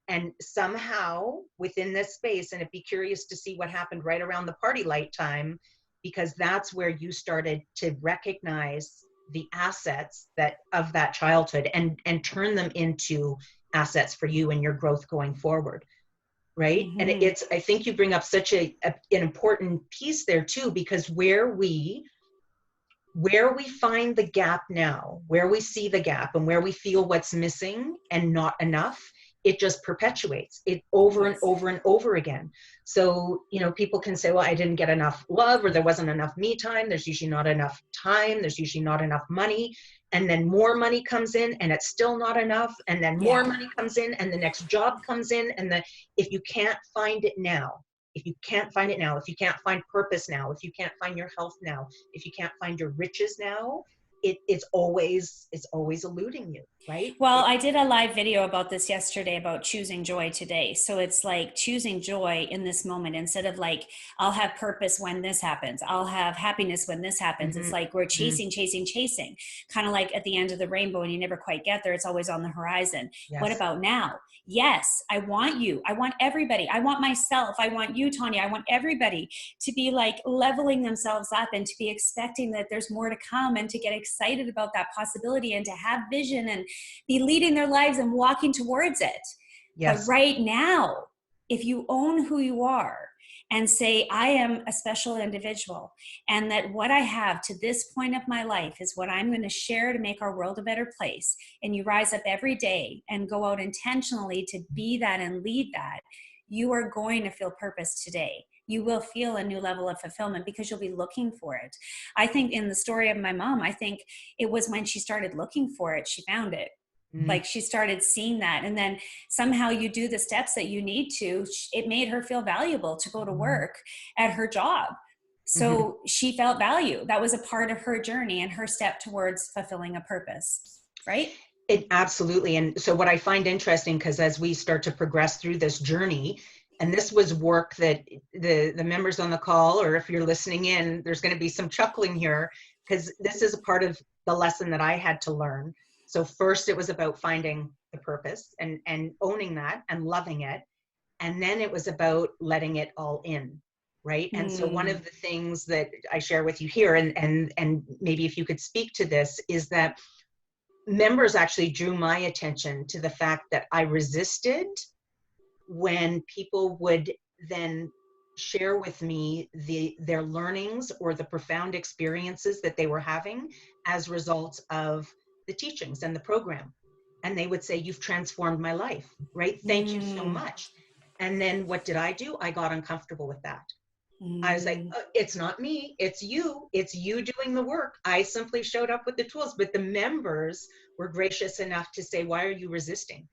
And somehow within this space, and I'd be curious to see what happened right around the party light time, because that's where you started to recognize the assets of that childhood and turn them into assets for you and your growth going forward, right? And Mm-hmm. I think you bring up such an important piece there too, because where we find the gap now, where we see the gap and where we feel what's missing and not enough, it just perpetuates it over and Yes. over and over again. So, people can say, well, I didn't get enough love, or there wasn't enough me time. There's usually not enough time. There's usually not enough money. And then more money comes in and it's still not enough. And then more Yeah. money comes in and the next job comes in. And if you can't find it now, if you can't find it now, if you can't find purpose now, if you can't find your health now, if you can't find your riches now, it's always eluding you, right? Well, I did a live video about this yesterday, about choosing joy today. So it's like choosing joy in this moment, instead of like, I'll have purpose when this happens, I'll have happiness when this happens. It's like we're chasing, chasing, kind of like at the end of the rainbow and you never quite get there. It's always on the horizon. What Yes. about now? Yes, I want you. I want everybody. I want myself. I want you, Tanya. I want everybody to be like leveling themselves up and to be expecting that there's more to come, and to get excited about that possibility and to have vision and be leading their lives and walking towards it. But Yes. right now, if you own who you are and say, I am a special individual, and that what I have to this point of my life is what I'm going to share to make our world a better place, and you rise up every day and go out intentionally to be that and lead that, you are going to feel purpose today. You will feel a new level of fulfillment because you'll be looking for it. I think in the story of my mom, I think it was when she started looking for it, she found it. Like she started seeing that, and then somehow you do the steps that you need to. It made her feel valuable to go to work at her job. So she felt value. That was a part of her journey and her step towards fulfilling a purpose, right? It absolutely. And so what I find interesting, because as we start to progress through this journey, and this was work that the members on the call, or if you're listening in, there's going to be some chuckling here, because this is a part of the lesson that I had to learn. So first it was about finding the purpose and owning that and loving it. And then it was about letting it all in. Right. And so one of the things that I share with you here, and maybe if you could speak to this, is that members actually drew my attention to the fact that I resisted when people would then share with me their learnings or the profound experiences that they were having as results of the teachings and the program. And they would say, you've transformed my life, right? Thank you so much. And then what did I do? I got uncomfortable with that. I was like, it's not me, it's you doing the work. I simply showed up with the tools. But the members were gracious enough to say, why are you resisting?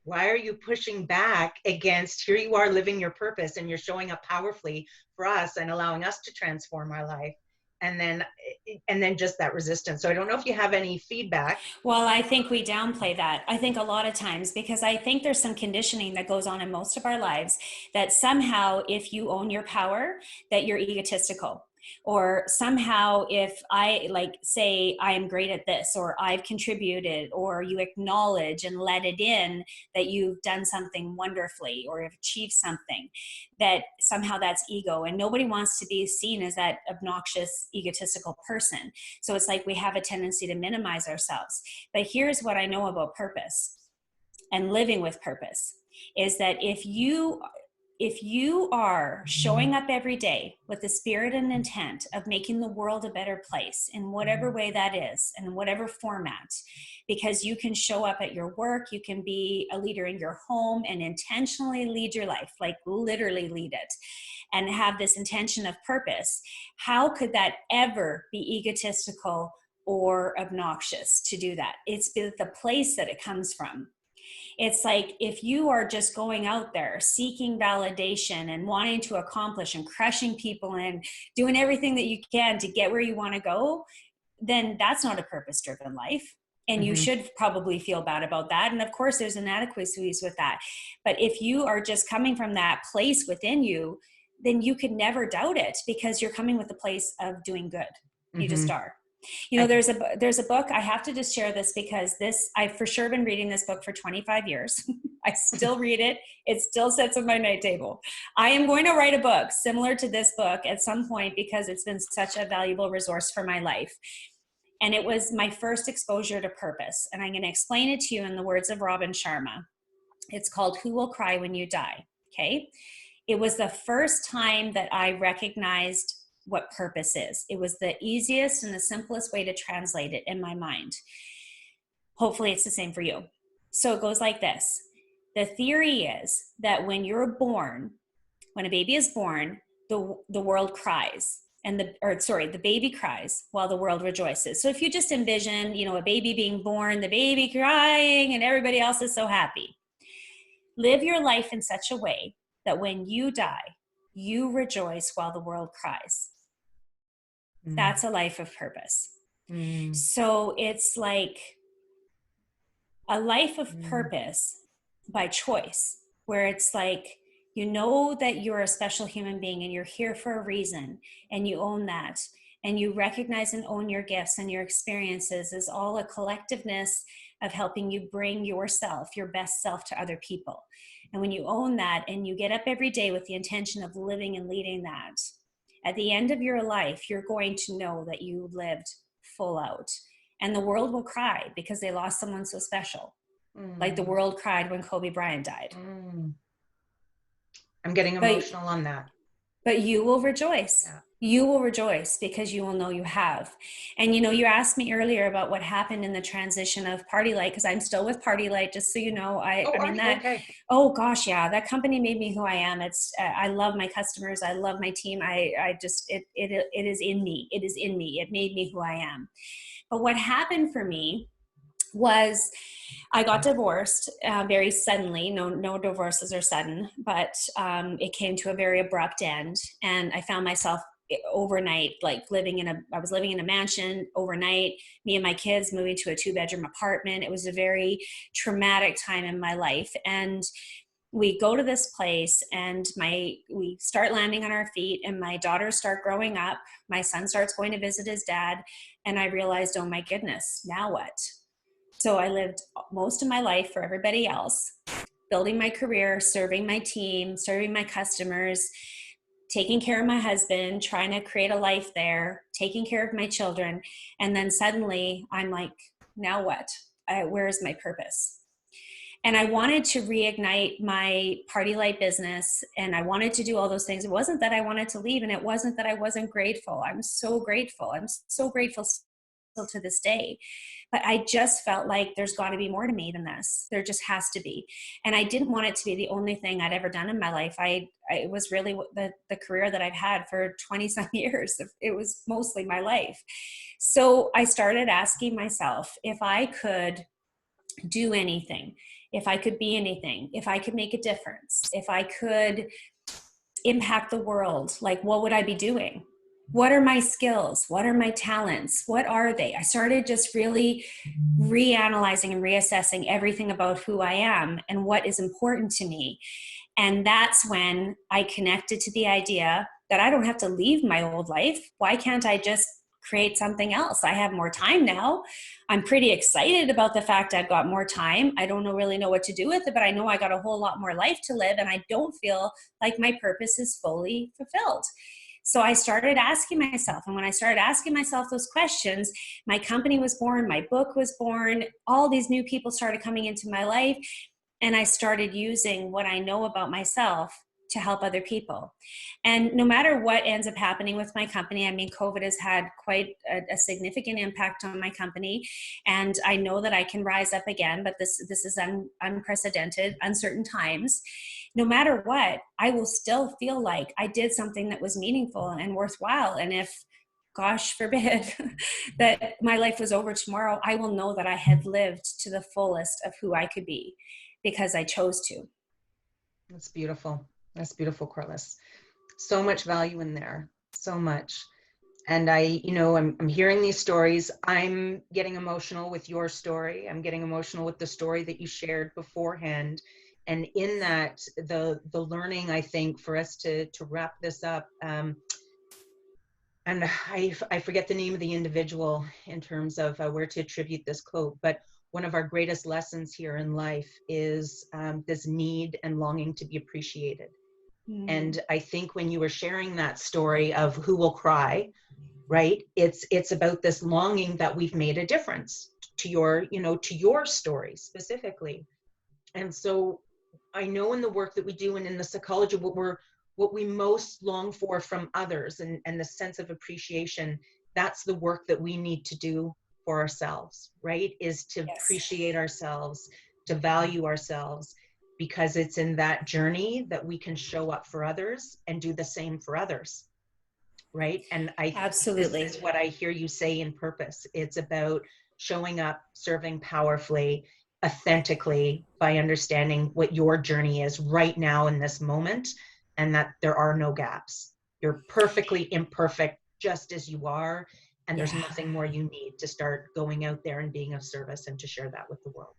Why are you pushing back against, here you are living your purpose and you're showing up powerfully for us and allowing us to transform our life? And then just that resistance. So I don't know if you have any feedback. Well, I think we downplay that. I think a lot of times, because I think there's some conditioning that goes on in most of our lives, that somehow if you own your power, that you're egotistical. Or somehow if I like say I am great at this, or I've contributed, or you acknowledge and let it in that you've done something wonderfully or have achieved something, that somehow that's ego, and nobody wants to be seen as that obnoxious egotistical person. So it's like we have a tendency to minimize ourselves. But here's what I know about purpose and living with purpose, is that if you are showing up every day with the spirit and intent of making the world a better place in whatever way that is, in whatever format, because you can show up at your work, you can be a leader in your home and intentionally lead your life, like literally lead it, and have this intention of purpose, how could that ever be egotistical or obnoxious to do that. It's the place that it comes from. It's like if you are just going out there seeking validation and wanting to accomplish and crushing people and doing everything that you can to get where you want to go, then that's not a purpose-driven life. And you should probably feel bad about that. And of course, there's inadequacies with that. But if you are just coming from that place within you, then you could never doubt it because you're coming with a place of doing good. You just are. You know, there's a book, I have to just share this because I've for sure been reading this book for 25 years. I still read it. It still sits on my night table. I am going to write a book similar to this book at some point because it's been such a valuable resource for my life. And it was my first exposure to purpose. And I'm going to explain it to you in the words of Robin Sharma. It's called Who Will Cry When You Die? Okay. It was the first time that I recognized what purpose is. It was the easiest and the simplest way to translate it in my mind. Hopefully it's the same for you. So it goes like this. The theory is that when you're born, when a baby is born, the world cries. The baby cries while the world rejoices. So if you just envision, a baby being born, the baby crying, and everybody else is so happy. Live your life in such a way that when you die, you rejoice while the world cries. That's a life of purpose. So it's like a life of purpose by choice, where it's like, you know that you're a special human being and you're here for a reason, and you own that, and you recognize and own your gifts and your experiences as all a collectiveness of helping you bring yourself, your best self, to other people. And when you own that and you get up every day with the intention of living and leading that, at the end of your life, you're going to know that you lived full out. And the world will cry because they lost someone so special. Like the world cried when Kobe Bryant died. I'm getting emotional on that. But you will rejoice. Yeah. You will rejoice because you will know you have. And you asked me earlier about what happened in the transition of Party Light, because I'm still with Party Light, just so you know. Oh gosh, yeah, that company made me who I am. It's I love my customers, I love my team. It is in me. It is in me. It made me who I am. But what happened for me was I got divorced very suddenly. No divorces are sudden, but it came to a very abrupt end. And I found myself overnight, like I was living in a mansion overnight, me and my kids moving to a 2-bedroom apartment. It was a very traumatic time in my life. And we go to this place and we start landing on our feet, and my daughters start growing up. My son starts going to visit his dad. And I realized, oh my goodness, now what? So I lived most of my life for everybody else, building my career, serving my team, serving my customers, taking care of my husband, trying to create a life there, taking care of my children. And then suddenly I'm like, now what? Where's my purpose? And I wanted to reignite my Party Light business, and I wanted to do all those things. It wasn't that I wanted to leave, and it wasn't that I wasn't grateful. I'm so grateful. I'm so grateful still to this day. But I just felt like there's got to be more to me than this. There just has to be. And I didn't want it to be the only thing I'd ever done in my life. It was really the career that I've had for 20 some years. It was mostly my life. So I started asking myself if I could do anything, if I could be anything, if I could make a difference, if I could impact the world, like what would I be doing? What are my skills? What are my talents? What are they? I started just really reanalyzing and reassessing everything about who I am and what is important to me. And that's when I connected to the idea that I don't have to leave my old life. Why can't I just create something else? I have more time now. I'm pretty excited about the fact I've got more time. I don't really know what to do with it, but I know I got a whole lot more life to live, and I don't feel like my purpose is fully fulfilled. So I started asking myself, and when I started asking myself those questions, my company was born, my book was born, all these new people started coming into my life, and I started using what I know about myself to help other people. And no matter what ends up happening with my company, I mean, COVID has had quite a significant impact on my company. And I know that I can rise up again, but this is unprecedented, uncertain times. No matter what, I will still feel like I did something that was meaningful and worthwhile. And if gosh forbid, that my life was over tomorrow, I will know that I had lived to the fullest of who I could be because I chose to. That's beautiful. That's beautiful, Corliss. So much value in there. So much. And I'm hearing these stories. I'm getting emotional with your story. I'm getting emotional with the story that you shared beforehand. And in that, the learning, I think, for us to wrap this up, and I forget the name of the individual in terms of where to attribute this quote, but one of our greatest lessons here in life is this need and longing to be appreciated. And I think when you were sharing that story of who will cry, right? It's about this longing that we've made a difference to your story specifically. And so I know in the work that we do and in the psychology, what we most long for from others and the sense of appreciation, that's the work that we need to do for ourselves, right? Is to Yes. appreciate ourselves, to value ourselves, because it's in that journey that we can show up for others and do the same for others. Right. And I think Absolutely. this is what I hear you say in purpose. It's about showing up, serving powerfully, authentically, by understanding what your journey is right now in this moment, and that there are no gaps. You're perfectly imperfect just as you are. And there's nothing more you need to start going out there and being of service and to share that with the world.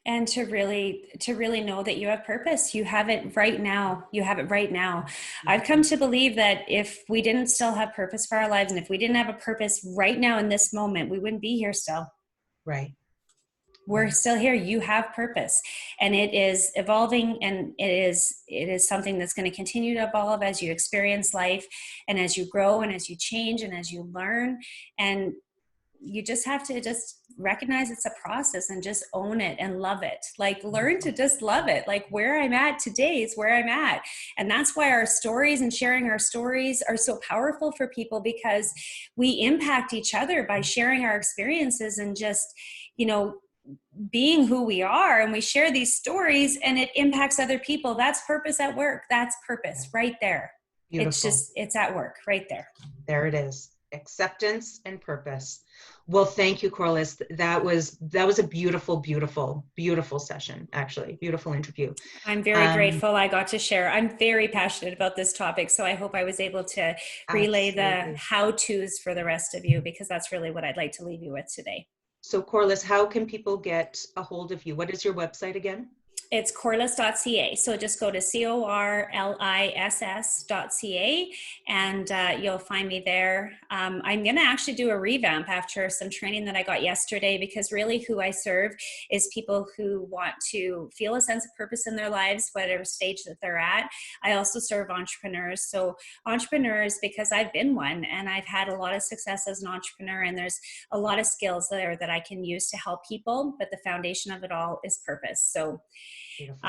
And to really know that you have purpose. You have it right now. You have it right now. I've come to believe that if we didn't still have purpose for our lives, and if we didn't have a purpose right now in this moment, we wouldn't be here still. Right. We're still here. You have purpose, and it is evolving, and it is something that's going to continue to evolve as you experience life, and as you grow, and as you change, and as you learn. And you just have to just recognize it's a process and just own it and love it. Like, learn to just love it. Like, where I'm at today is where I'm at. And that's why our stories and sharing our stories are so powerful for people, because we impact each other by sharing our experiences and just, being who we are. And we share these stories and it impacts other people. That's purpose at work. That's purpose right there. Beautiful. It's at work right there. There it is. Acceptance and purpose. Well, thank you, Corliss. That was a beautiful, beautiful, beautiful session, actually. Beautiful interview. I'm very grateful I got to share. I'm very passionate about this topic, so I hope I was able to relay the how-tos for the rest of you, because that's really what I'd like to leave you with today. So, Corliss, how can people get a hold of you? What is your website again? It's corliss.ca. So just go to corliss.ca and you'll find me there. I'm going to actually do a revamp after some training that I got yesterday, because really who I serve is people who want to feel a sense of purpose in their lives, whatever stage that they're at. I also serve entrepreneurs. So entrepreneurs, because I've been one and I've had a lot of success as an entrepreneur, and there's a lot of skills there that I can use to help people, but the foundation of it all is purpose. So beautiful.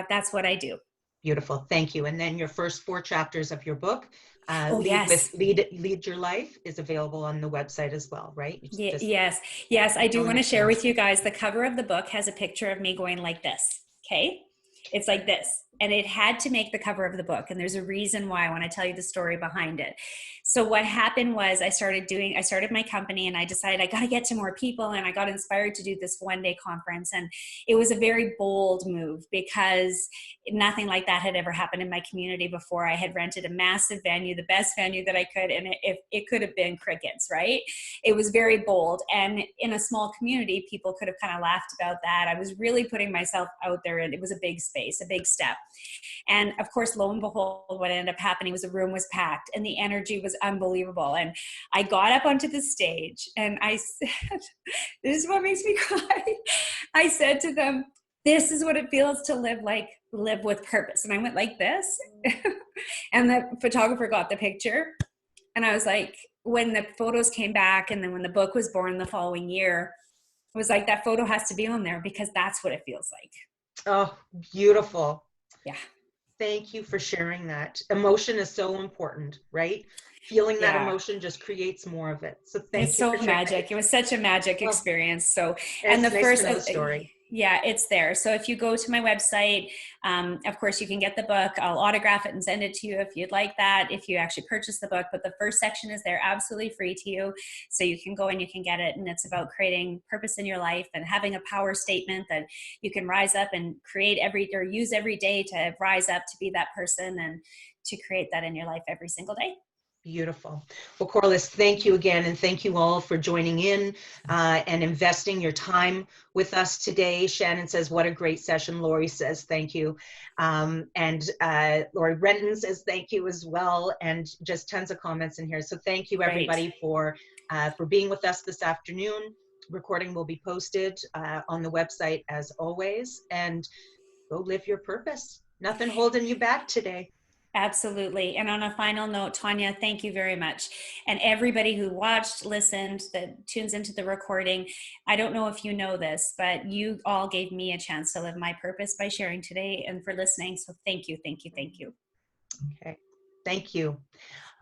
That's what I do. Beautiful. Thank you. And then your first 4 chapters of your book, yes. Lead Your Life, is available on the website as well, right? Yes. I do want to share with you guys, the cover of the book has a picture of me going like this. Okay. It's like this. And it had to make the cover of the book. And there's a reason why I want to tell you the story behind it. So what happened was I started my company, and I decided I got to get to more people, and I got inspired to do this one-day conference. And it was a very bold move, because nothing like that had ever happened in my community before. I had rented a massive venue, the best venue that I could, and it could have been crickets, right? It was very bold. And in a small community, people could have kind of laughed about that. I was really putting myself out there, and it was a big space, a big step. And of course, lo and behold, what ended up happening was the room was packed and the energy was unbelievable. And I got up onto the stage and I said, this is what makes me cry. I said to them, this is what it feels to live with purpose. And I went like this. And the photographer got the picture. And I was like, when the photos came back, and then when the book was born the following year, I was like, that photo has to be on there, because that's what it feels like. Oh, beautiful. Yeah. Thank you for sharing that. Emotion is so important, right? Feeling that emotion just creates more of it. So thank you. It's so magic. It was such a magic experience. So, and the first story. Yeah, it's there. So if you go to my website, of course, you can get the book. I'll autograph it and send it to you if you'd like that, if you actually purchase the book. But the first section is there absolutely free to you. So you can go and you can get it. And it's about creating purpose in your life and having a power statement that you can rise up and create or use every day to rise up to be that person and to create that in your life every single day. Beautiful. Well, Corliss, thank you again, and thank you all for joining in and investing your time with us today. Shannon says, what a great session. Lori says, thank you. And Lori Renton says, thank you as well. And just tons of comments in here. So thank you, Great. everybody, for being with us this afternoon. Recording will be posted on the website as always. And go live your purpose. Nothing holding you back today. Absolutely. And on a final note, Tanya, thank you very much. And everybody who watched, listened, that tunes into the recording, I don't know if you know this, but you all gave me a chance to live my purpose by sharing today and for listening. So thank you, thank you, thank you. Okay. Thank you.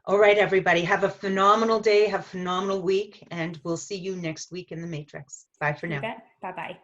All right, everybody. Have a phenomenal day. Have a phenomenal week. And we'll see you next week in the Matrix. Bye for You now. bet. Bye-bye.